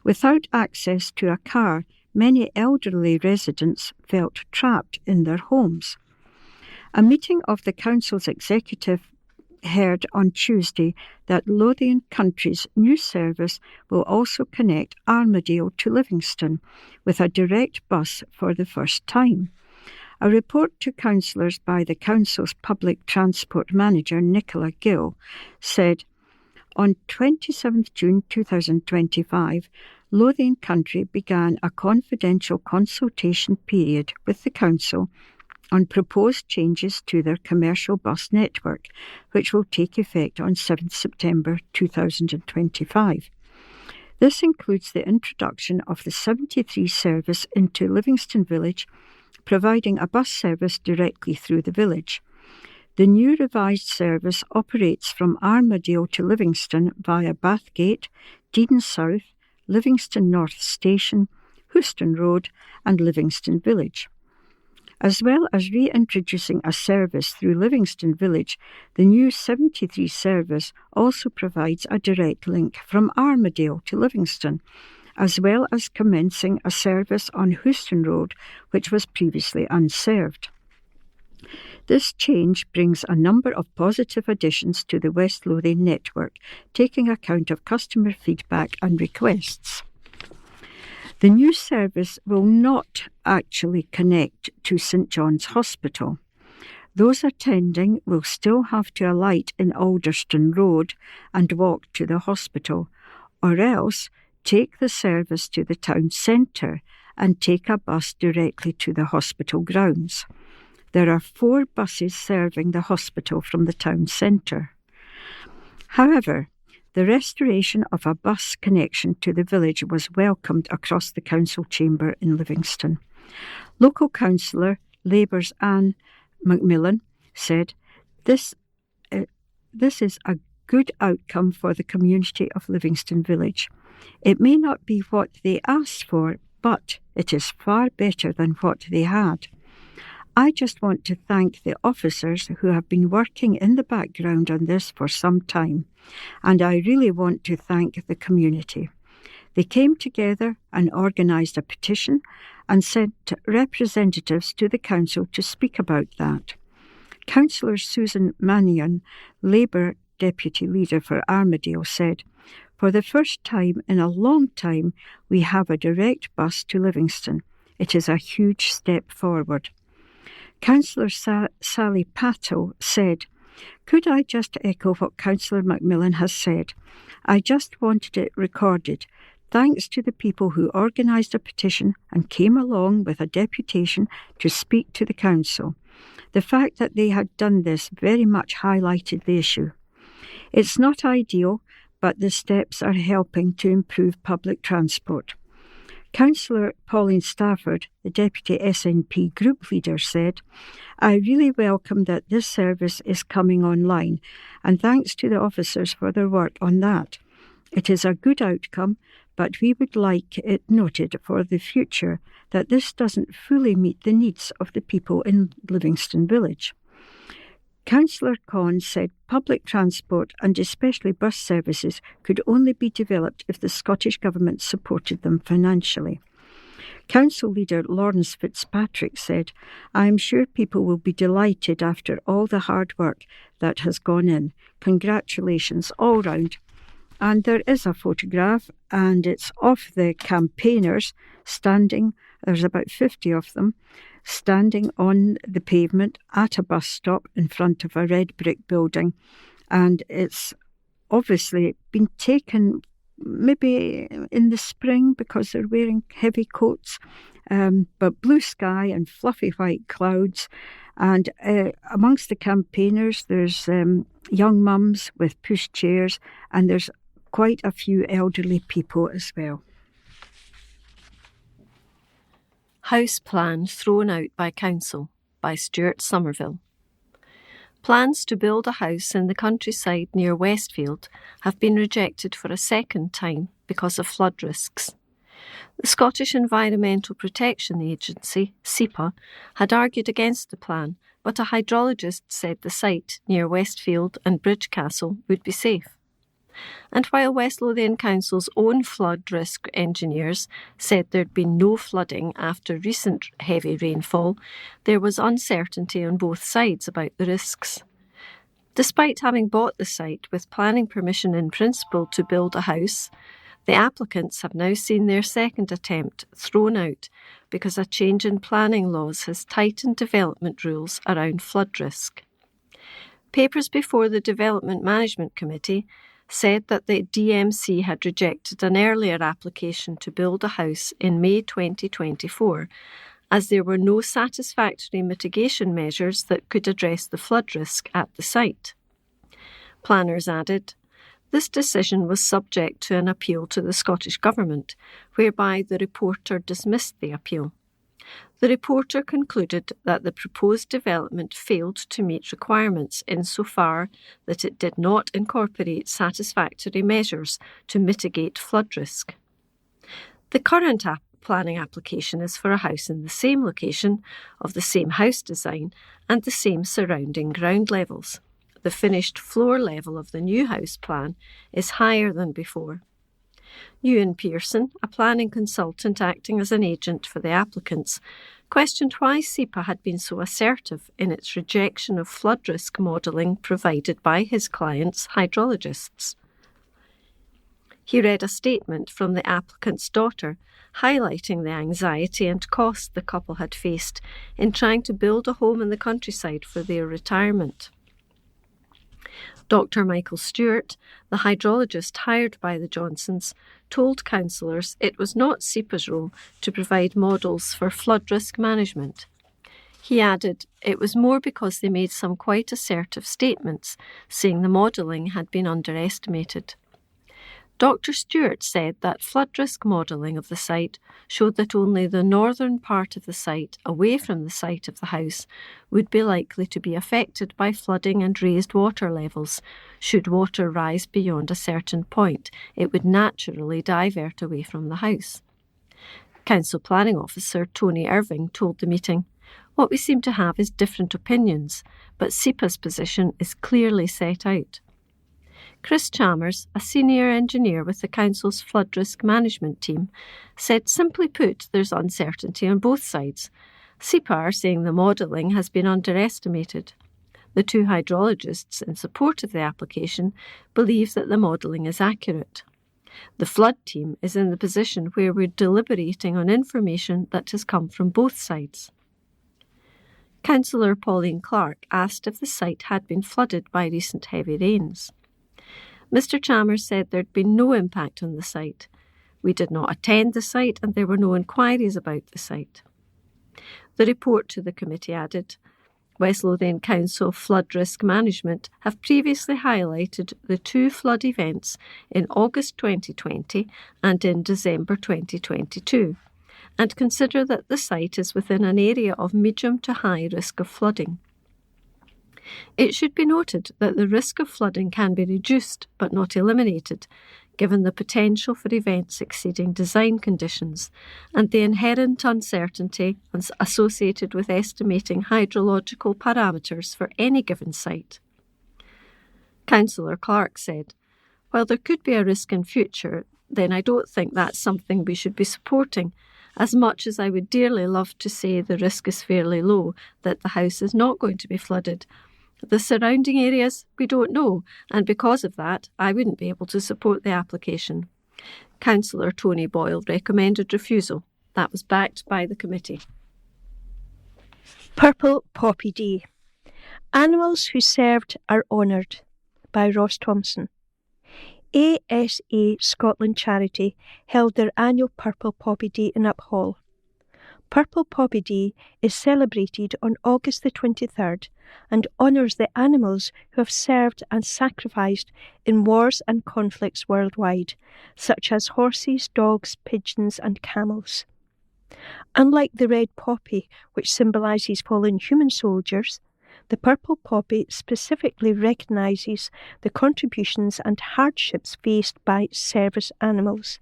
[SPEAKER 3] Without access to a car, many elderly residents felt trapped in their homes. A meeting of the council's executive heard on Tuesday that Lothian Country's new service will also connect Armadale to Livingston with a direct bus for the first time. A report to councillors by the council's public transport manager, Nicola Gill, said, on 27 June 2025, Lothian Country began a confidential consultation period with the council on proposed changes to their commercial bus network, which will take effect on 7 September 2025. This includes the introduction of the 73 service into Livingston Village, providing a bus service directly through the village. The new revised service operates from Armadale to Livingston via Bathgate, Dean South, Livingston North Station, Houston Road and Livingston Village. As well as reintroducing a service through Livingston Village, the new 73 service also provides a direct link from Armadale to Livingston, as well as commencing a service on Houston Road, which was previously unserved. This change brings a number of positive additions to the West Lothian network, taking account of customer feedback and requests. The new service will not actually connect to St John's Hospital. Those attending will still have to alight in Alderston Road and walk to the hospital, or else take the service to the town centre and take a bus directly to the hospital grounds. There are 4 buses serving the hospital from the town centre. However, the restoration of a bus connection to the village was welcomed across the council chamber in Livingston. Local councillor Labour's Anne Macmillan said, This is a good outcome for the community of Livingston Village. It may not be what they asked for, but it is far better than what they had. I just want to thank the officers who have been working in the background on this for some time, and I really want to thank the community. They came together and organised a petition and sent representatives to the council to speak about that. Councillor Susan Mannion, Labour Deputy Leader for Armadale, said, For the first time in a long time, we have a direct bus to Livingston. It is a huge step forward. Councillor Sally Patel said, Could I just echo what Councillor Macmillan has said? I just wanted it recorded. Thanks to the people who organised a petition and came along with a deputation to speak to the council. The fact that they had done this very much highlighted the issue. It's not ideal, but the steps are helping to improve public transport. Councillor Pauline Stafford, the Deputy SNP Group Leader, said, I really welcome that this service is coming online, and thanks to the officers for their work on that. It is a good outcome, but we would like it noted for the future that this doesn't fully meet the needs of the people in Livingston Village. Councillor Conn said public transport and especially bus services could only be developed if the Scottish Government supported them financially. Council leader Lawrence Fitzpatrick said, "I am sure people will be delighted after all the hard work that has gone in. Congratulations all round." And there is a photograph, and it's of the campaigners standing, there's about 50 of them, standing on the pavement at a bus stop in front of a red brick building. And it's obviously been taken maybe in the spring because they're wearing heavy coats, but blue sky and fluffy white clouds. And amongst the campaigners, there's young mums with pushchairs, and there's quite a few elderly people as well.
[SPEAKER 1] House plan thrown out by council by Stuart Somerville. Plans to build a house in the countryside near Westfield have been rejected for a second time because of flood risks. The Scottish Environmental Protection Agency, SEPA, had argued against the plan, but a hydrologist said the site near Westfield and Bridgecastle would be safe. And while West Lothian Council's own flood risk engineers said there'd been no flooding after recent heavy rainfall, there was uncertainty on both sides about the risks. Despite having bought the site with planning permission in principle to build a house, the applicants have now seen their second attempt thrown out because a change in planning laws has tightened development rules around flood risk. Papers before the Development Management Committee said that the DMC had rejected an earlier application to build a house in May 2024, as there were no satisfactory mitigation measures that could address the flood risk at the site. Planners added, this decision was subject to an appeal to the Scottish Government, whereby the reporter dismissed the appeal. The reporter concluded that the proposed development failed to meet requirements insofar that it did not incorporate satisfactory measures to mitigate flood risk. The current planning application is for a house in the same location, of the same house design and the same surrounding ground levels. The finished floor level of the new house plan is higher than before. Ewan Pearson, a planning consultant acting as an agent for the applicants, questioned why SEPA had been so assertive in its rejection of flood risk modelling provided by his clients' hydrologists. He read a statement from the applicant's daughter highlighting the anxiety and cost the couple had faced in trying to build a home in the countryside for their retirement. Dr. Michael Stewart, the hydrologist hired by the Johnsons, told councillors it was not SEPA's role to provide models for flood risk management. He added it was more because they made some quite assertive statements, saying the modelling had been underestimated. Dr. Stewart said that flood risk modelling of the site showed that only the northern part of the site, away from the site of the house, would be likely to be affected by flooding and raised water levels. Should water rise beyond a certain point, it would naturally divert away from the house. Council Planning Officer Tony Irving told the meeting, "What we seem to have is different opinions, but SEPA's position is clearly set out." Chris Chalmers, a senior engineer with the Council's flood risk management team, said simply put there's uncertainty on both sides. SEPA are saying the modelling has been underestimated. The two hydrologists in support of the application believe that the modelling is accurate. The flood team is in the position where we're deliberating on information that has come from both sides. Councillor Pauline Clark asked if the site had been flooded by recent heavy rains. Mr. Chalmers said there'd been no impact on the site. We did not attend the site and there were no inquiries about the site. The report to the committee added, West Lothian Council Flood Risk Management have previously highlighted the two flood events in August 2020 and in December 2022 and consider that the site is within an area of medium to high risk of flooding. It should be noted that the risk of flooding can be reduced but not eliminated, given the potential for events exceeding design conditions and the inherent uncertainty associated with estimating hydrological parameters for any given site. Councillor Clark said, "While there could be a risk in future, then I don't think that's something we should be supporting, as much as I would dearly love to say the risk is fairly low, that the house is not going to be flooded. The surrounding areas, we don't know, and because of that, I wouldn't be able to support the application." Councillor Tony Boyle recommended refusal. That was backed by the committee.
[SPEAKER 2] Purple Poppy Day. Animals who served are honoured, by Ross Thompson. ASA Scotland Charity held their annual Purple Poppy Day in Uphall. Purple Poppy Day is celebrated on August the 23rd and honours the animals who have served and sacrificed in wars and conflicts worldwide, such as horses, dogs, pigeons and camels. Unlike the red poppy, which symbolises fallen human soldiers, the purple poppy specifically recognises the contributions and hardships faced by service animals.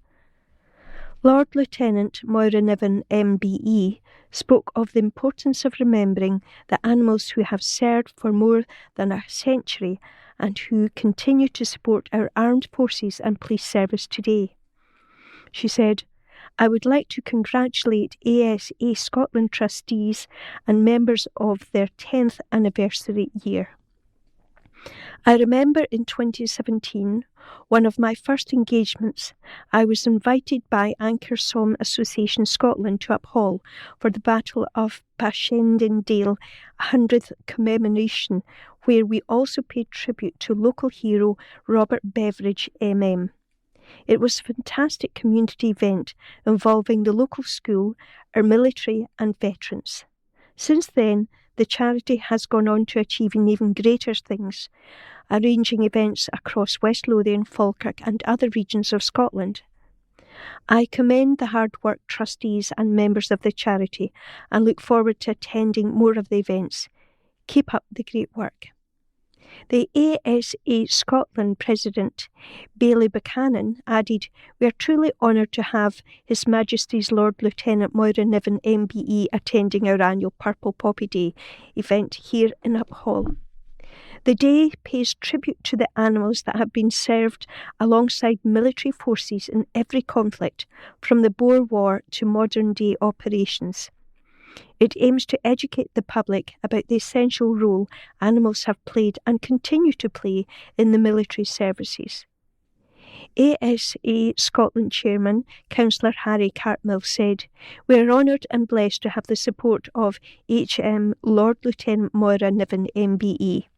[SPEAKER 2] Lord Lieutenant Moira Niven MBE spoke of the importance of remembering the animals who have served for more than a century and who continue to support our armed forces and police service today. She said, "I would like to congratulate ASA Scotland trustees and members of their 10th anniversary year. I remember in 2017, one of my first engagements, I was invited by Anchor Somme Association Scotland to Uphall for the Battle of Passchendaele 100th commemoration, where we also paid tribute to local hero Robert Beveridge MM. It was a fantastic community event involving the local school, our military and veterans. Since then, the charity has gone on to achieving even greater things, arranging events across West Lothian, Falkirk and other regions of Scotland. I commend the hard work trustees and members of the charity and look forward to attending more of the events. Keep up the great work." The ASA Scotland President, Bailey Buchanan, added, "We are truly honoured to have His Majesty's Lord Lieutenant Moira Niven MBE attending our annual Purple Poppy Day event here in Uphall. The day pays tribute to the animals that have been served alongside military forces in every conflict, from the Boer War to modern-day operations. It aims to educate the public about the essential role animals have played and continue to play in the military services." ASA Scotland Chairman, Councillor Harry Cartmill said, "We are honoured and blessed to have the support of HM Lord Lieutenant Moira Niven MBE.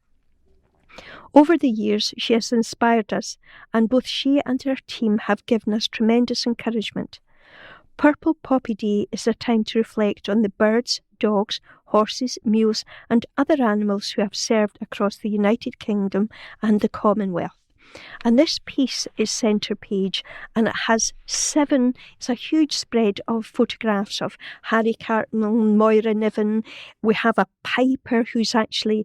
[SPEAKER 2] Over the years, she has inspired us, and both she and her team have given us tremendous encouragement. Purple Poppy Day is a time to reflect on the birds, dogs, horses, mules and other animals who have served across the United Kingdom and the Commonwealth." And this piece is centre page, and it has it's a huge spread of photographs of Harry Cartmill, Moira Niven. We have a piper who's actually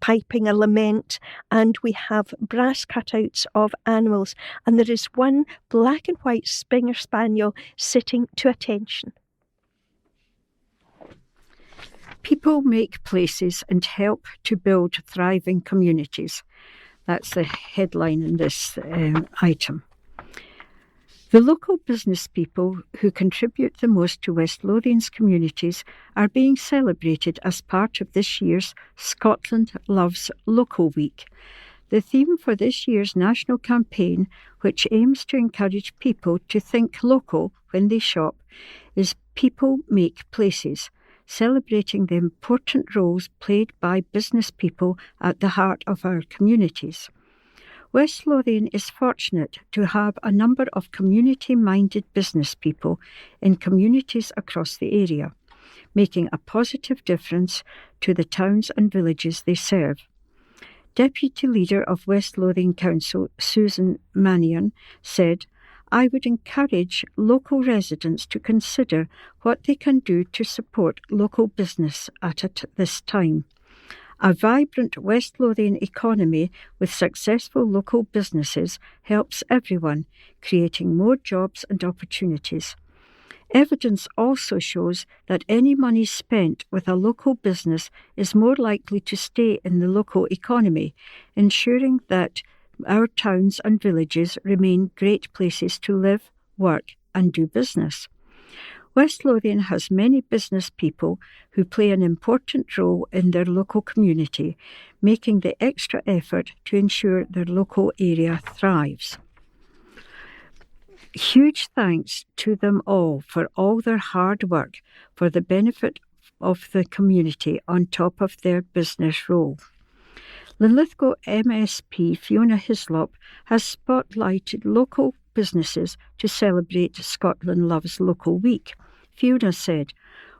[SPEAKER 2] piping a lament, and we have brass cutouts of animals, and there is one black and white Springer Spaniel sitting to attention.
[SPEAKER 3] People make places and help to build thriving communities. That's the headline in this item. The local business people who contribute the most to West Lothian's communities are being celebrated as part of this year's Scotland Loves Local Week. The theme for this year's national campaign, which aims to encourage people to think local when they shop, is People Make Places, celebrating the important roles played by business people at the heart of our communities. West Lothian is fortunate to have a number of community-minded business people in communities across the area, making a positive difference to the towns and villages they serve. Deputy Leader of West Lothian Council, Susan Mannion, said, "I would encourage local residents to consider what they can do to support local business at this time. A vibrant West Lothian economy with successful local businesses helps everyone, creating more jobs and opportunities. Evidence also shows that any money spent with a local business is more likely to stay in the local economy, ensuring that our towns and villages remain great places to live, work and do business. West Lothian has many business people who play an important role in their local community, making the extra effort to ensure their local area thrives. Huge thanks to them all for all their hard work for the benefit of the community on top of their business role. Linlithgow MSP Fiona Hislop has spotlighted local businesses to celebrate Scotland Loves Local Week. Fiona said,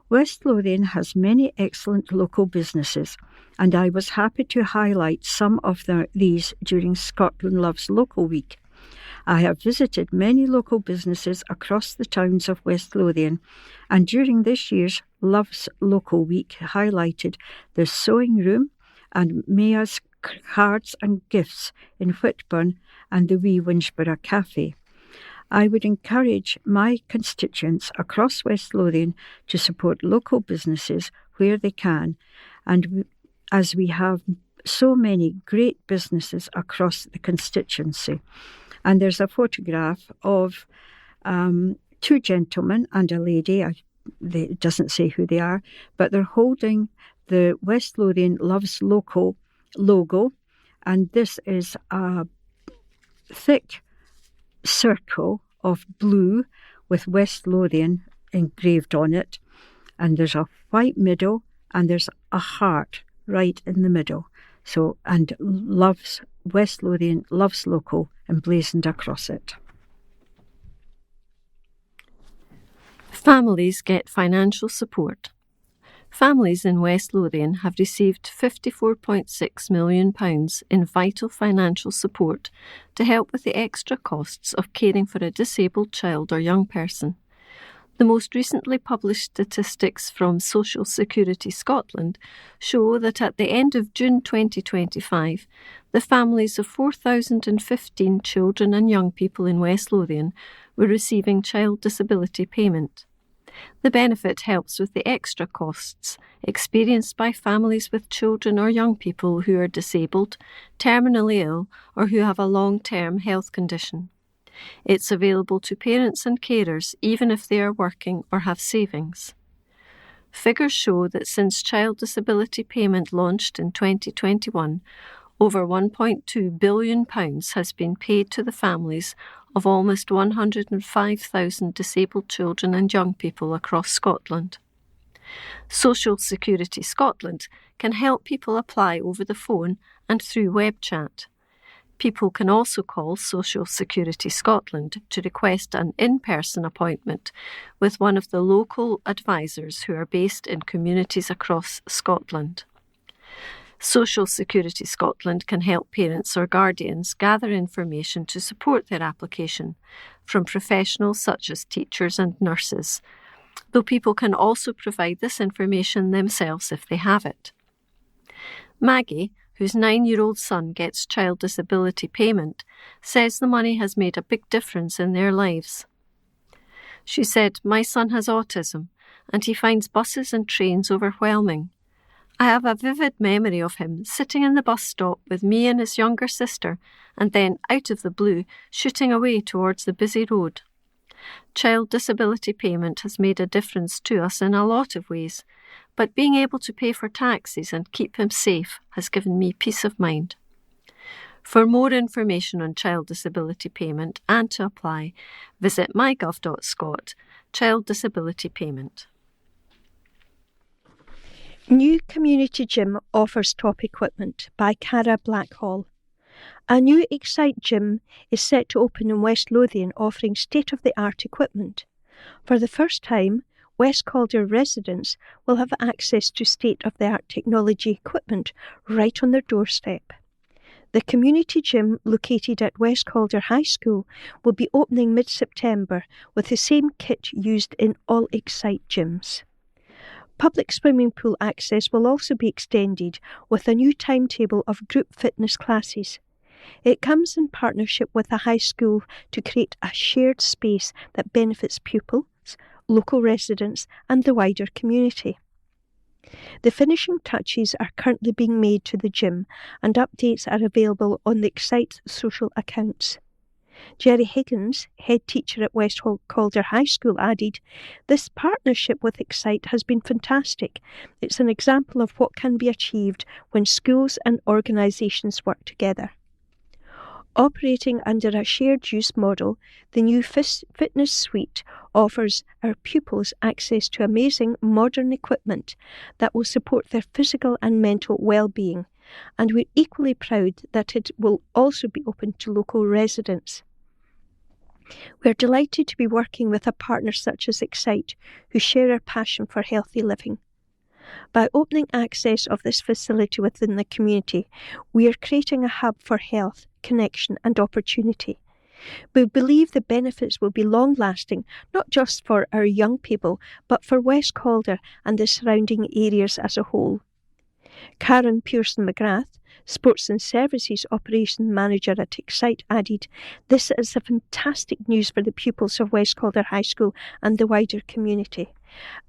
[SPEAKER 3] "West Lothian has many excellent local businesses, and I was happy to highlight some of these during Scotland Loves Local Week. I have visited many local businesses across the towns of West Lothian, and during this year's Loves Local Week highlighted the Sewing Room and Maya's Cards and Gifts in Whitburn and the Wee Winchborough Cafe. I would encourage my constituents across West Lothian to support local businesses where they can, and as we have so many great businesses across the constituency." And there's a photograph of two gentlemen and a lady. It doesn't say who they are, but they're holding the West Lothian Loves Local logo. And this is a thick circle of blue with West Lothian engraved on it. And there's a white middle and there's a heart right in the middle. So, and West Lothian Loves Local emblazoned across it.
[SPEAKER 1] Families get financial support. Families in West Lothian have received £54.6 million in vital financial support to help with the extra costs of caring for a disabled child or young person. The most recently published statistics from Social Security Scotland show that at the end of June 2025, the families of 4,015 children and young people in West Lothian were receiving child disability payment. The benefit helps with the extra costs experienced by families with children or young people who are disabled, terminally ill, or who have a long-term health condition. It's available to parents and carers even if they are working or have savings. Figures show that since child disability payment launched in 2021, over £1.2 billion has been paid to the families of almost 105,000 disabled children and young people across Scotland. Social Security Scotland can help people apply over the phone and through web chat. People can also call Social Security Scotland to request an in-person appointment with one of the local advisors who are based in communities across Scotland. Social Security Scotland can help parents or guardians gather information to support their application from professionals such as teachers and nurses, though people can also provide this information themselves if they have it. Maggie, whose 9-year-old son gets child disability payment, says the money has made a big difference in their lives. She said, "My son has autism and he finds buses and trains overwhelming. I have a vivid memory of him sitting in the bus stop with me and his younger sister and then, out of the blue, shooting away towards the busy road. Child disability payment has made a difference to us in a lot of ways, but being able to pay for taxis and keep him safe has given me peace of mind." For more information on child disability payment and to apply, visit mygov.scot, Child Disability Payment.
[SPEAKER 2] New Community Gym offers top equipment by Cara Blackhall. A new Excite Gym is set to open in West Lothian, offering state-of-the-art equipment. For the first time, West Calder residents will have access to state-of-the-art technology equipment right on their doorstep. The community gym, located at West Calder High School, will be opening mid-September with the same kit used in all Excite gyms. Public swimming pool access will also be extended with a new timetable of group fitness classes. It comes in partnership with the high school to create a shared space that benefits pupils, local residents and the wider community. The finishing touches are currently being made to the gym and updates are available on the Excite social accounts. Jerry Higgins, head teacher at West Calder High School, added, "This partnership with Excite has been fantastic. It's an example of what can be achieved when schools and organisations work together." Operating under a shared use model, the new fitness suite offers our pupils access to amazing modern equipment that will support their physical and mental well-being, and we're equally proud that it will also be open to local residents. We're delighted to be working with a partner such as Excite, who share our passion for healthy living. By opening access of this facility within the community, we are creating a hub for health, connection and opportunity. We believe the benefits will be long-lasting, not just for our young people, but for West Calder and the surrounding areas as a whole. Karen Pearson-McGrath, Sports and Services Operations Manager at Excite, added, "This is a fantastic news for the pupils of West Calder High School and the wider community.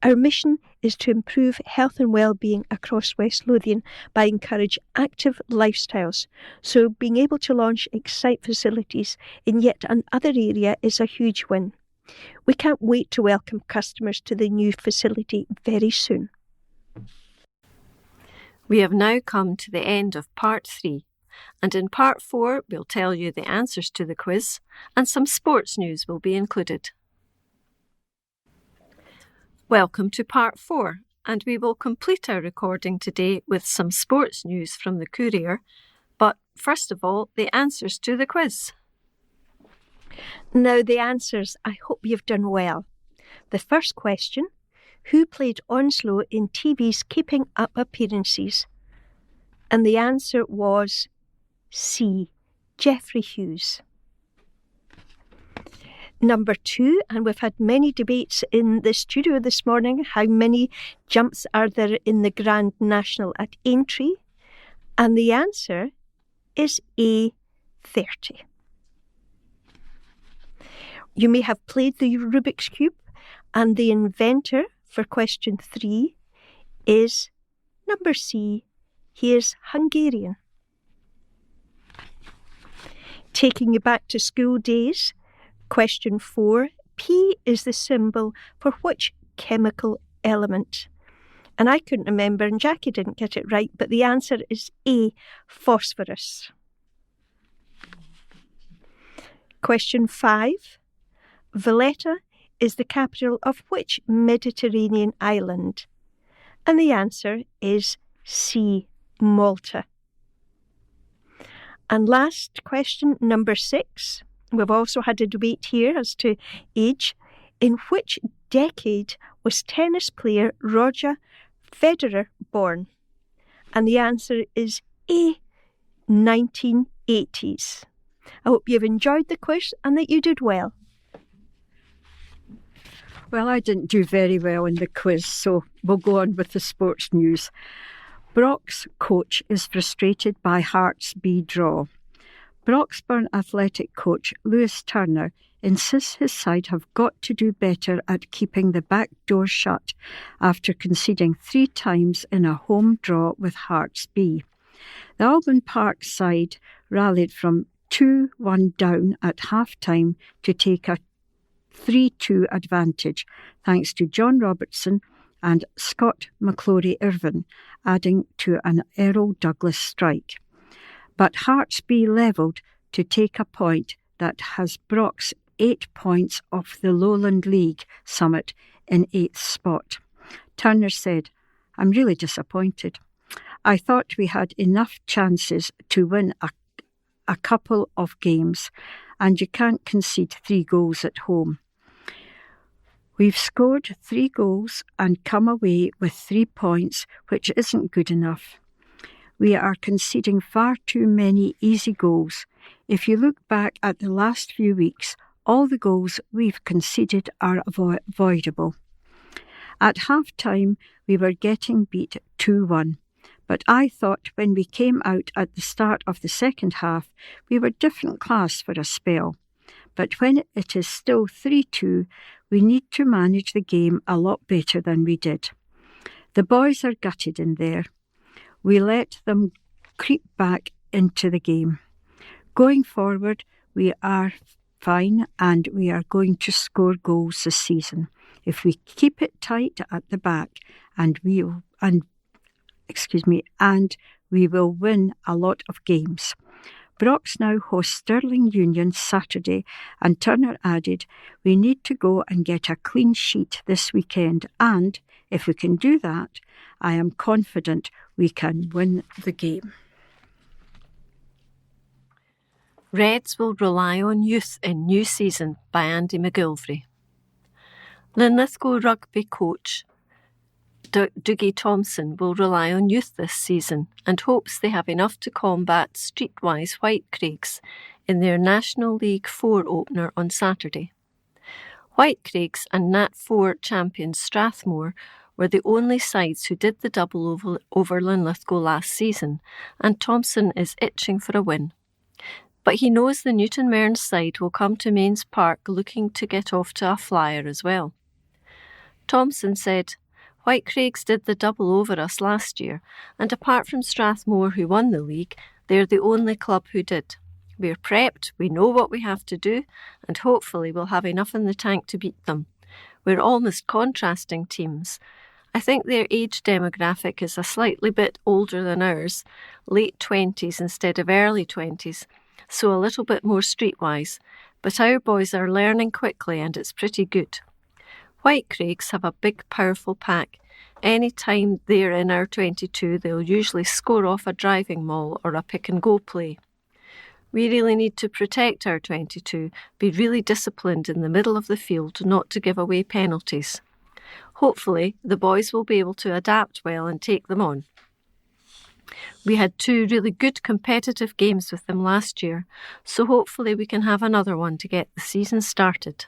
[SPEAKER 2] Our mission is to improve health and well-being across West Lothian by encouraging active lifestyles, so being able to launch Excite facilities in yet another area is a huge win. We can't wait to welcome customers to the new facility very soon."
[SPEAKER 1] We have now come to the end of part 3, and in part 4 we'll tell you the answers to the quiz and some sports news will be included. Welcome to part 4, and we will complete our recording today with some sports news from the Courier, but first of all, the answers to the quiz.
[SPEAKER 2] Now the answers, I hope you've done well. The first question: who played Onslow in TV's Keeping Up Appearances? And the answer was C, Geoffrey Hughes. Number 2, and we've had many debates in the studio this morning, how many jumps are there in the Grand National at Aintree? And the answer is A, 30. You may have played the Rubik's Cube, and the inventor for question 3 is number C. He is Hungarian. Taking you back to school days, question 4, P is the symbol for which chemical element? And I couldn't remember, and Jackie didn't get it right, but the answer is A, phosphorus. Question 5, Valletta is the capital of which Mediterranean island? And the answer is C, Malta. And last question, number 6. We've also had a debate here as to age. In which decade was tennis player Roger Federer born? And the answer is A, 1980s. I hope you've enjoyed the quiz and that you did well.
[SPEAKER 3] Well, I didn't do very well in the quiz, so we'll go on with the sports news. Brock's coach is frustrated by Hearts B draw. Broxburn athletic coach Lewis Turner insists his side have got to do better at keeping the back door shut after conceding 3 times in a home draw with Hearts B. The Alban Park side rallied from 2-1 down at half-time to take a 3-2 advantage, thanks to John Robertson and Scott McClory-Irvin, adding to an Errol Douglas strike. But Hearts B levelled to take a point that has Brock's 8 points off the Lowland League summit in 8th spot. Turner said, "I'm really disappointed. I thought we had enough chances to win a couple of games, and you can't concede 3 goals at home. We've scored 3 goals and come away with 3 points, which isn't good enough. We are conceding far too many easy goals. If you look back at the last few weeks, all the goals we've conceded are avoidable. At half-time, we were getting beat 2-1, but I thought when we came out at the start of the second half, we were different class for a spell. But when it is still 3-2, we need to manage the game a lot better than we did. The boys are gutted in there. We let them creep back into the game. Going forward, we are fine and we are going to score goals this season. If we keep it tight at the back and we will win a lot of games. Brock's now hosts Stirling Union Saturday, and Turner added, we need to go and get a clean sheet this weekend, and if we can do that, I am confident we can win the game.
[SPEAKER 1] Reds will rely on youth in new season by Andy McGilvray. Linlithgow rugby coach Dougie Thompson will rely on youth this season and hopes they have enough to combat streetwise Whitecraigs in their National League 4 opener on Saturday. Whitecraigs and Nat 4 champions Strathmore were the only sides who did the double over Linlithgow last season, and Thompson is itching for a win. But he knows the Newton Mearns side will come to Mains Park looking to get off to a flyer as well. Thompson said, Whitecraigs did the double over us last year, and apart from Strathmore who won the league, they're the only club who did. We're prepped, we know what we have to do, and hopefully we'll have enough in the tank to beat them. We're almost contrasting teams. I think their age demographic is a slightly bit older than ours, late 20s instead of early 20s, so a little bit more streetwise, but our boys are learning quickly and it's pretty good. Whitecraigs have a big, powerful pack. Any time they're in our 22, they'll usually score off a driving maul or a pick-and-go play. We really need to protect our 22, be really disciplined in the middle of the field not to give away penalties. Hopefully, the boys will be able to adapt well and take them on. We had 2 really good competitive games with them last year, so hopefully we can have another one to get the season started.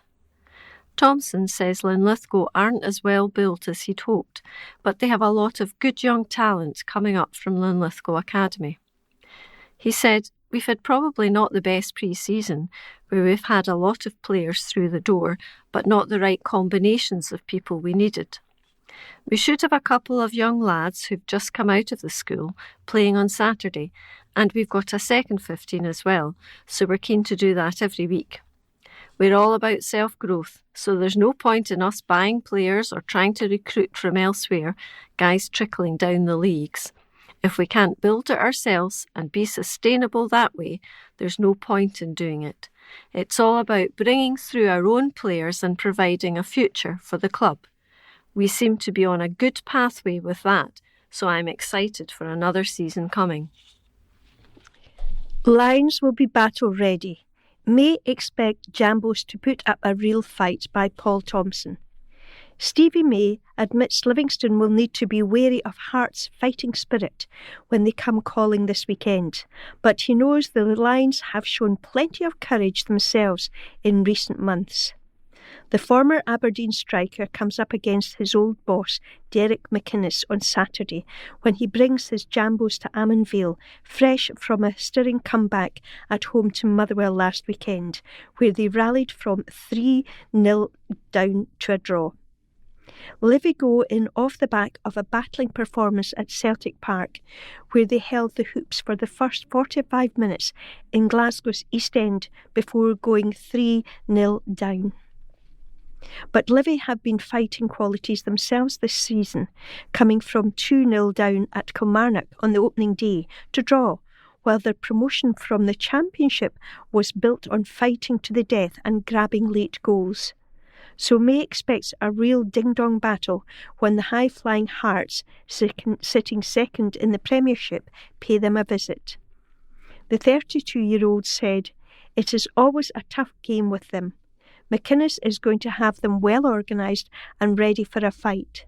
[SPEAKER 1] Thompson says Linlithgow aren't as well built as he'd hoped, but they have a lot of good young talent coming up from Linlithgow Academy. He said, we've had probably not the best pre-season, where we've had a lot of players through the door, but not the right combinations of people we needed. We should have a couple of young lads who've just come out of the school playing on Saturday, and we've got a second 15 as well, so we're keen to do that every week. We're all about self-growth, so there's no point in us buying players or trying to recruit from elsewhere, guys trickling down the leagues. If we can't build it ourselves and be sustainable that way, there's no point in doing it. It's all about bringing through our own players and providing a future for the club. We seem to be on a good pathway with that, so I'm excited for another season coming.
[SPEAKER 2] Lions will be battle ready. May expect Jambos to put up a real fight by Paul Thompson. Stevie May admits Livingston will need to be wary of Hearts' fighting spirit when they come calling this weekend, but he knows the Lions have shown plenty of courage themselves in recent months. The former Aberdeen striker comes up against his old boss, Derek McInnes, on Saturday when he brings his Jambos to Ammonvale, fresh from a stirring comeback at home to Motherwell last weekend, where they rallied from 3-0 down to a draw. Livy go in off the back of a battling performance at Celtic Park, where they held the hoops for the first 45 minutes in Glasgow's East End before going 3-0 down. But Livy have been fighting qualities themselves this season, coming from 2-0 down at Kilmarnock on the opening day to draw, while their promotion from the Championship was built on fighting to the death and grabbing late goals. So May expects a real ding-dong battle when the high-flying Hearts, sitting second in the Premiership, pay them a visit. The 32-year-old said, "It is always a tough game with them. McInnes is going to have them well organised and ready for a fight.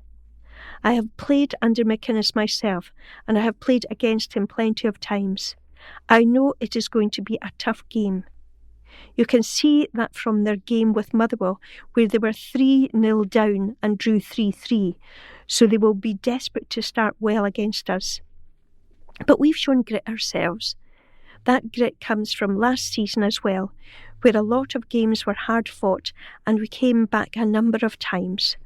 [SPEAKER 2] I have played under McInnes myself, and I have played against him plenty of times. I know it is going to be a tough game. You can see that from their game with Motherwell, where they were 3-0 down and drew 3-3, so they will be desperate to start well against us. But we've shown grit ourselves. That grit comes from last season as well, where a lot of games were hard fought and we came back a number of times.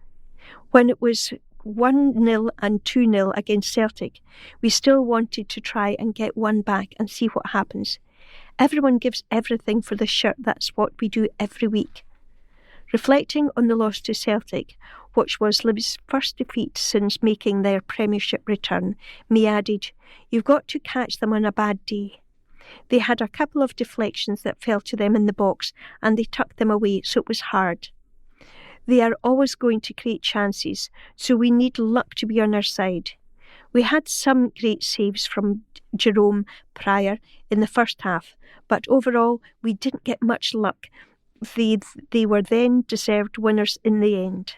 [SPEAKER 2] When it was 1-0 and 2-0 against Celtic, we still wanted to try and get one back and see what happens. Everyone gives everything for the shirt. That's what we do every week. Reflecting on the loss to Celtic, which was Libby's first defeat since making their Premiership return, May added, "You've got to catch them on a bad day." They had a couple of deflections that fell to them in the box and they tucked them away, so it was hard. They are always going to create chances, so we need luck to be on our side. We had some great saves from Jerome Pryor in the first half, but overall we didn't get much luck. They were then deserved winners in the end.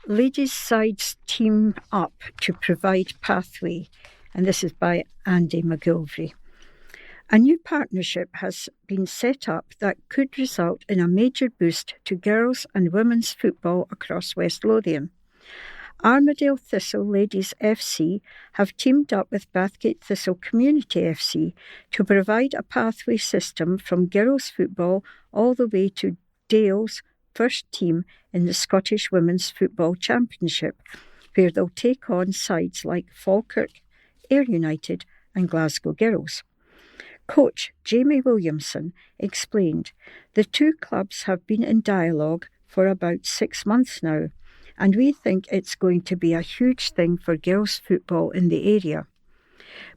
[SPEAKER 3] Ladies' sides team up to provide pathway, and this is by Andy McGilvery. A new partnership has been set up that could result in a major boost to girls' and women's football across West Lothian. Armadale Thistle Ladies FC have teamed up with Bathgate Thistle Community FC to provide a pathway system from girls' football all the way to Dale's first team in the Scottish Women's Football Championship, where they'll take on sides like Falkirk, Ayr United and Glasgow Girls. Coach Jamie Williamson explained, "The two clubs have been in dialogue for about 6 months now, and we think it's going to be a huge thing for girls' football in the area.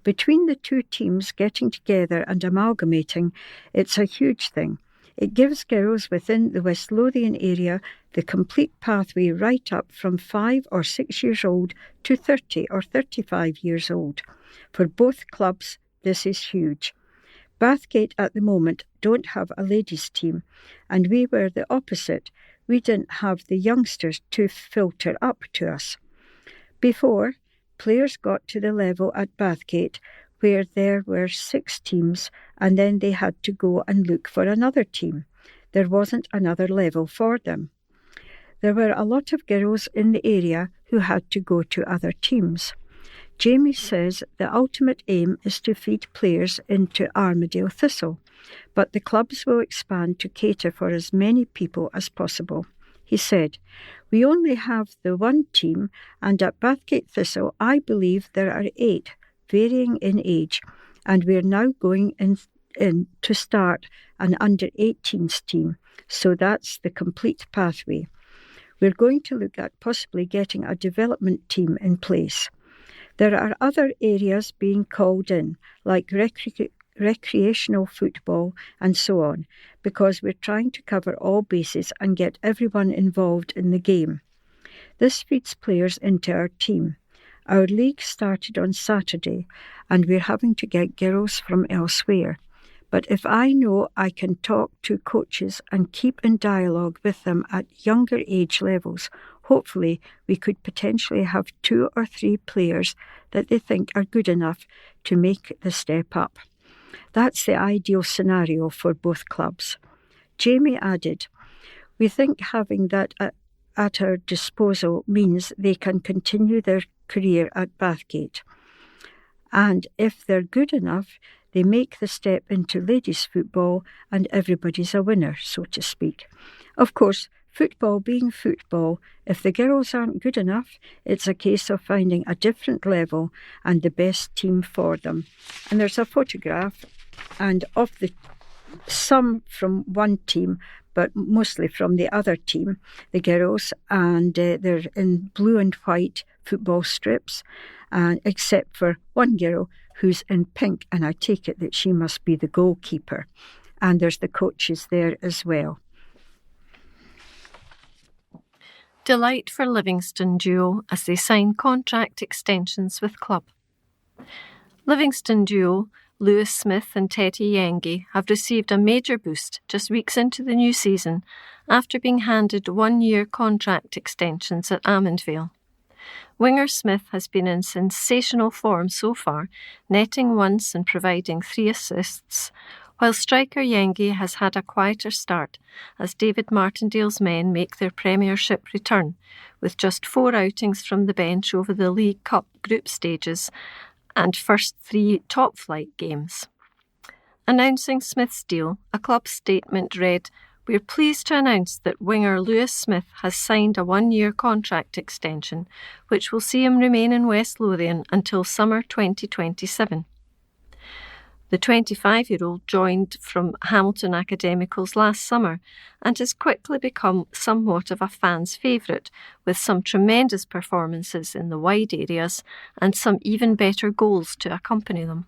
[SPEAKER 3] Between the two teams getting together and amalgamating, it's a huge thing. It gives girls within the West Lothian area the complete pathway right up from 5 or 6 years old to 30 or 35 years old. For both clubs, this is huge. Bathgate at the moment don't have a ladies' team, and we were the opposite. We didn't have the youngsters to filter up to us. Before, players got to the level at Bathgate where there were 6 teams and then they had to go and look for another team. There wasn't another level for them. There were a lot of girls in the area who had to go to other teams. Jamie says the ultimate aim is to feed players into Armadale Thistle, but the clubs will expand to cater for as many people as possible. He said, "We only have the one team, and at Bathgate Thistle I believe there are 8, varying in age, and we're now going in to start an under-18s team, so that's the complete pathway. We're going to look at possibly getting a development team in place. There are other areas being called in, like recreational football and so on, because we're trying to cover all bases and get everyone involved in the game. This feeds players into our team. Our league started on Saturday, and we're having to get girls from elsewhere. But if I know I can talk to coaches and keep in dialogue with them at younger age levels, hopefully we could potentially have 2 or 3 players that they think are good enough to make the step up. That's the ideal scenario for both clubs." Jamie added, "We think having that at our disposal means they can continue their career at Bathgate. And if they're good enough, they make the step into ladies' football and everybody's a winner, so to speak. Of course, football being football, if the girls aren't good enough, it's a case of finding a different level and the best team for them." And there's a photograph, and of some from one team, but mostly from the other team, the girls, and they're in blue and white football strips, and except for one girl who's in pink, and I take it that she must be the goalkeeper. And there's the coaches there as well.
[SPEAKER 1] Delight for Livingston duo as they sign contract extensions with club. Livingston duo Lewis Smith and Teddy Yenge have received a major boost just weeks into the new season after being handed 1-year contract extensions at Amondvale. Winger Smith has been in sensational form so far, netting once and providing 3 assists, while striker Yengi has had a quieter start as David Martindale's men make their Premiership return, with just 4 outings from the bench over the League Cup group stages and first 3 top-flight games. Announcing Smith's deal, a club statement read, "We're pleased to announce that winger Lewis Smith has signed a 1-year contract extension, which will see him remain in West Lothian until summer 2027. The 25-year-old joined from Hamilton Academicals last summer and has quickly become somewhat of a fan's favourite, with some tremendous performances in the wide areas and some even better goals to accompany them.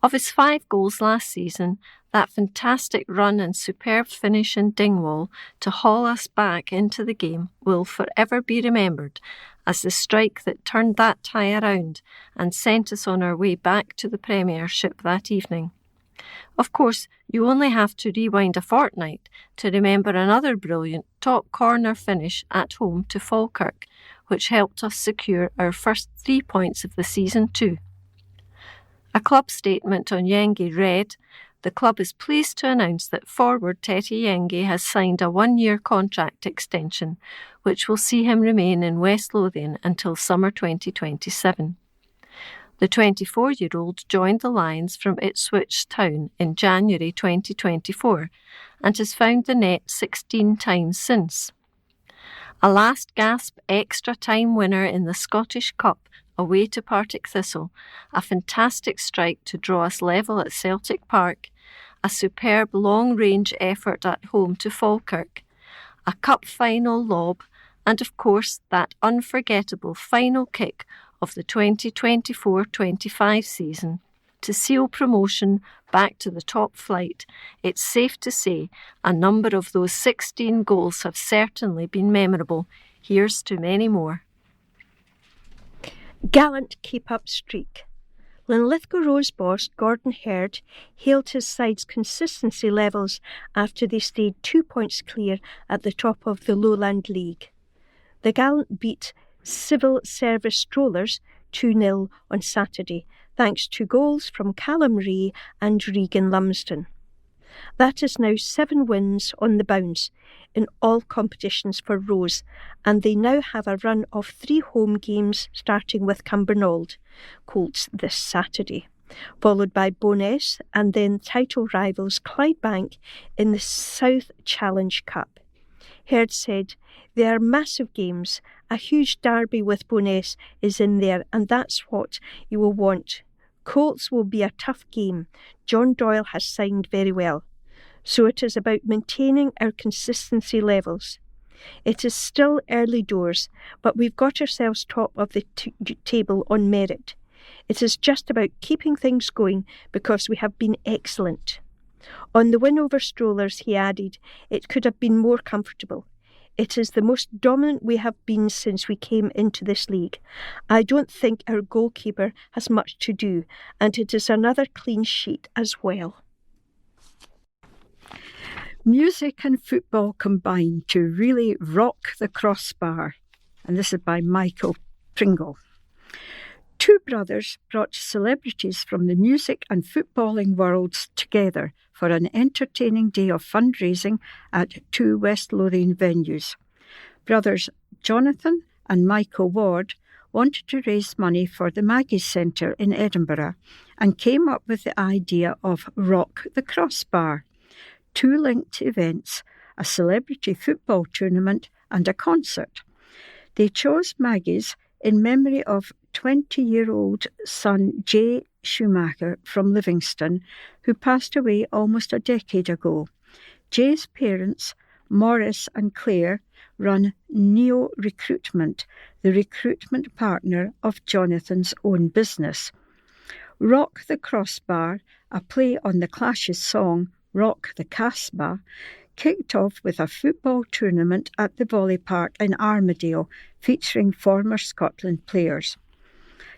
[SPEAKER 1] Of his 5 goals last season, that fantastic run and superb finish in Dingwall to haul us back into the game will forever be remembered as the strike that turned that tie around and sent us on our way back to the Premiership that evening. Of course, you only have to rewind a fortnight to remember another brilliant top corner finish at home to Falkirk, which helped us secure our first 3 points of the season too." A club statement on Yengi read, "The club is pleased to announce that forward Tete Yengi has signed a 1-year contract extension, which will see him remain in West Lothian until summer 2027. The 24-year-old joined the Lions from Ipswich Town in January 2024 and has found the net 16 times since. A last-gasp extra-time winner in the Scottish Cup away to Partick Thistle, a fantastic strike to draw us level at Celtic Park, a superb long-range effort at home to Falkirk, a cup final lob, and of course that unforgettable final kick of the 2024-25 season. To seal promotion back to the top flight, it's safe to say a number of those 16 goals have certainly been memorable. Here's to many more."
[SPEAKER 2] Gallant keep-up streak. Linlithgow Rose boss Gordon Herd hailed his side's consistency levels after they stayed 2 points clear at the top of the Lowland League. The Gallant beat Civil Service Strollers 2-0 on Saturday, thanks to goals from Callum Ray and Regan Lumsden. That is now 7 wins on the bounce in all competitions for Rose, and they now have a run of 3 home games starting with Cumbernauld Colts this Saturday, followed by Bo'ness and then title rivals Clydebank in the South Challenge Cup. Herd said, "They are massive games. A huge derby with Bo'ness is in there, and that's what you will want. Colts will be a tough game. John Doyle has signed very well. So it is about maintaining our consistency levels. It is still early doors, but we've got ourselves top of the table on merit. It is just about keeping things going because we have been excellent." On the win over Strollers, he added, "It could have been more comfortable. It is the most dominant we have been since we came into this league. I don't think our goalkeeper has much to do, and it is another clean sheet as well."
[SPEAKER 3] Music and football combine to really rock the crossbar. And this is by Michael Pringle. 2 brothers brought celebrities from the music and footballing worlds together for an entertaining day of fundraising at 2 West Lothian venues. Brothers Jonathan and Michael Ward wanted to raise money for the Maggie's Centre in Edinburgh and came up with the idea of Rock the Crossbar. 2 linked events, a celebrity football tournament and a concert. They chose Maggie's in memory of 20-year-old son Jay Schumacher from Livingston, who passed away almost a decade ago. Jay's parents, Maurice and Claire, run Neo Recruitment, the recruitment partner of Jonathan's own business. Rock the Crossbar, a play on the Clash's song Rock the Casbah, kicked off with a football tournament at the Volley Park in Armadale, featuring former Scotland players.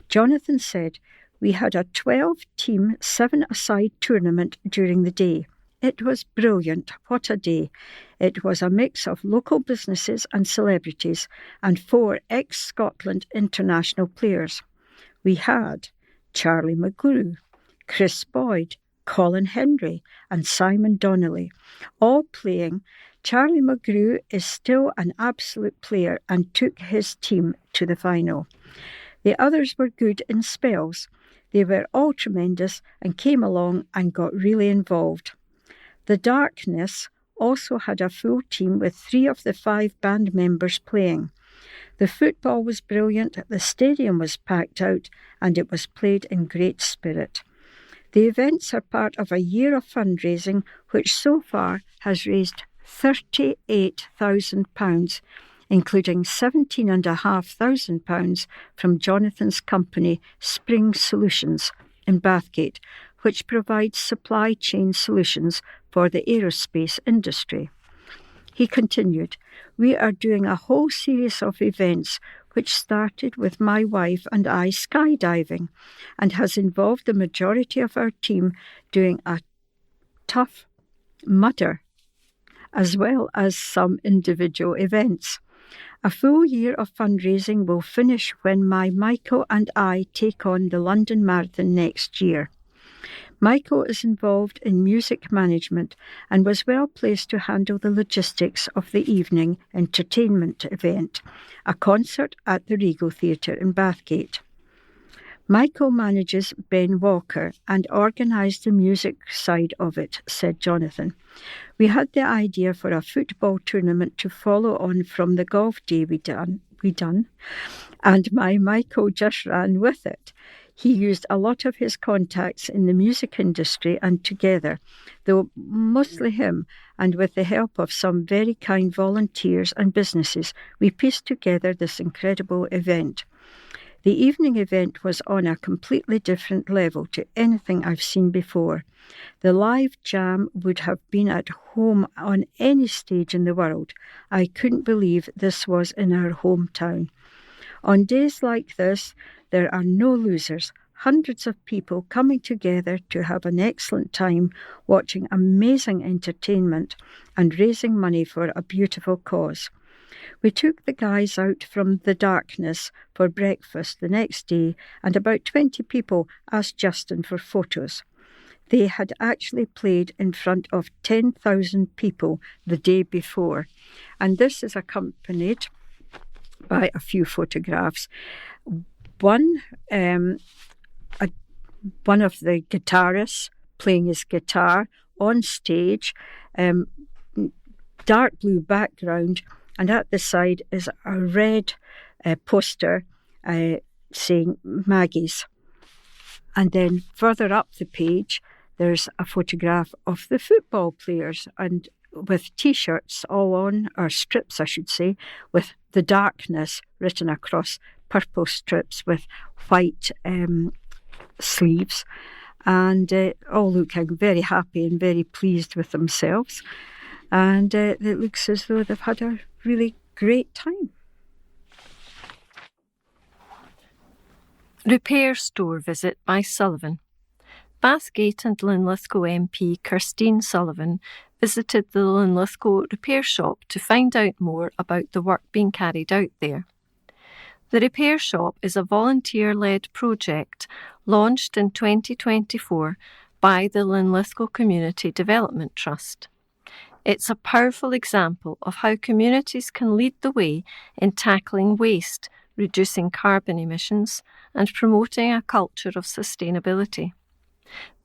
[SPEAKER 3] Jonathan said, "We had a 12-team, 7-a-side tournament during the day. It was brilliant. What a day. It was a mix of local businesses and celebrities and 4 ex-Scotland international players. We had Charlie McGrew, Chris Boyd, Colin Henry and Simon Donnelly, all playing. Charlie McGrew is still an absolute player and took his team to the final. The others were good in spells. They were all tremendous and came along and got really involved. The Darkness also had a full team with 3 of the 5 band members playing. The football was brilliant, the stadium was packed out, and it was played in great spirit. The events are part of a year of fundraising which so far has raised £38,000, including £17,500 from Jonathan's company Spring Solutions in Bathgate, which provides supply chain solutions for the aerospace industry. He continued, "We are doing a whole series of events which started with my wife and I skydiving and has involved the majority of our team doing a Tough Mudder, as well as some individual events. A full year of fundraising will finish when Michael and I take on the London Marathon next year. Michael is involved in music management and was well placed to handle the logistics of the evening entertainment event, a concert at the Regal Theatre in Bathgate. Michael manages Ben Walker and organised the music side of it," said Jonathan. "We had the idea for a football tournament to follow on from the golf day we done, and my Michael just ran with it. He used a lot of his contacts in the music industry and together, though mostly him, and with the help of some very kind volunteers and businesses, we pieced together this incredible event. The evening event was on a completely different level to anything I've seen before. The live jam would have been at home on any stage in the world. I couldn't believe this was in our hometown. On days like this, there are no losers. Hundreds of people coming together to have an excellent time watching amazing entertainment and raising money for a beautiful cause. We took the guys out from the Darkness for breakfast the next day, and about 20 people asked Justin for photos. They had actually played in front of 10,000 people the day before, and this is accompanied by a few photographs. One of the guitarists playing his guitar on stage, dark blue background, and at the side is a red poster saying Maggie's. And then further up the page, there's a photograph of the football players and with T-shirts all on, or strips I should say, with the Darkness written across purple strips with white sleeves, and all looking very happy and very pleased with themselves. And it looks as though they've had a really great time.
[SPEAKER 1] Repair store visit by Sullivan. Bathgate and Linlithgow MP Kirstine Sullivan visited the Linlithgow repair shop to find out more about the work being carried out there. The repair shop is a volunteer-led project launched in 2024 by the Linlithgow Community Development Trust. It's a powerful example of how communities can lead the way in tackling waste, reducing carbon emissions, and promoting a culture of sustainability.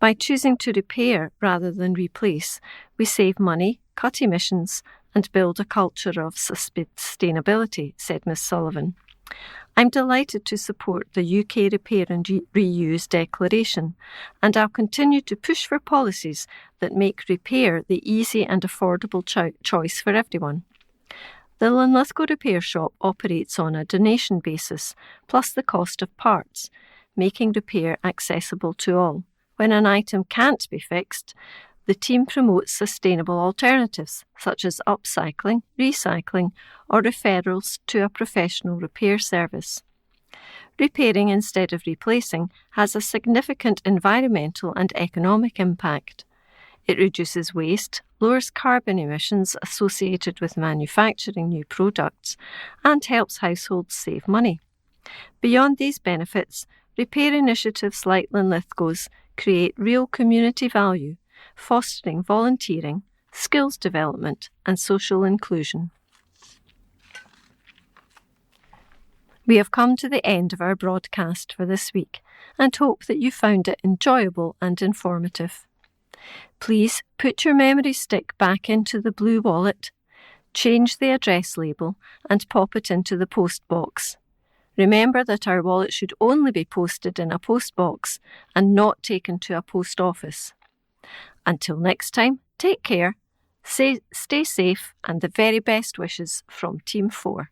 [SPEAKER 1] By choosing to repair rather than replace, we save money, cut emissions, and build a culture of sustainability, said Ms Sullivan. I'm delighted to support the UK Repair and Reuse Declaration, and I'll continue to push for policies that make repair the easy and affordable choice for everyone. The Linlithgow Repair Shop operates on a donation basis, plus the cost of parts, making repair accessible to all. When an item can't be fixed, the team promotes sustainable alternatives, such as upcycling, recycling, or referrals to a professional repair service. Repairing instead of replacing has a significant environmental and economic impact. It reduces waste, lowers carbon emissions associated with manufacturing new products, and helps households save money. Beyond these benefits, repair initiatives like Linlithgow's create real community value, fostering volunteering, skills development, and social inclusion. We have come to the end of our broadcast for this week and hope that you found it enjoyable and informative. Please put your memory stick back into the blue wallet, change the address label and pop it into the post box. Remember that our wallet should only be posted in a post box and not taken to a post office. Until next time, take care, stay safe and the very best wishes from Team 4.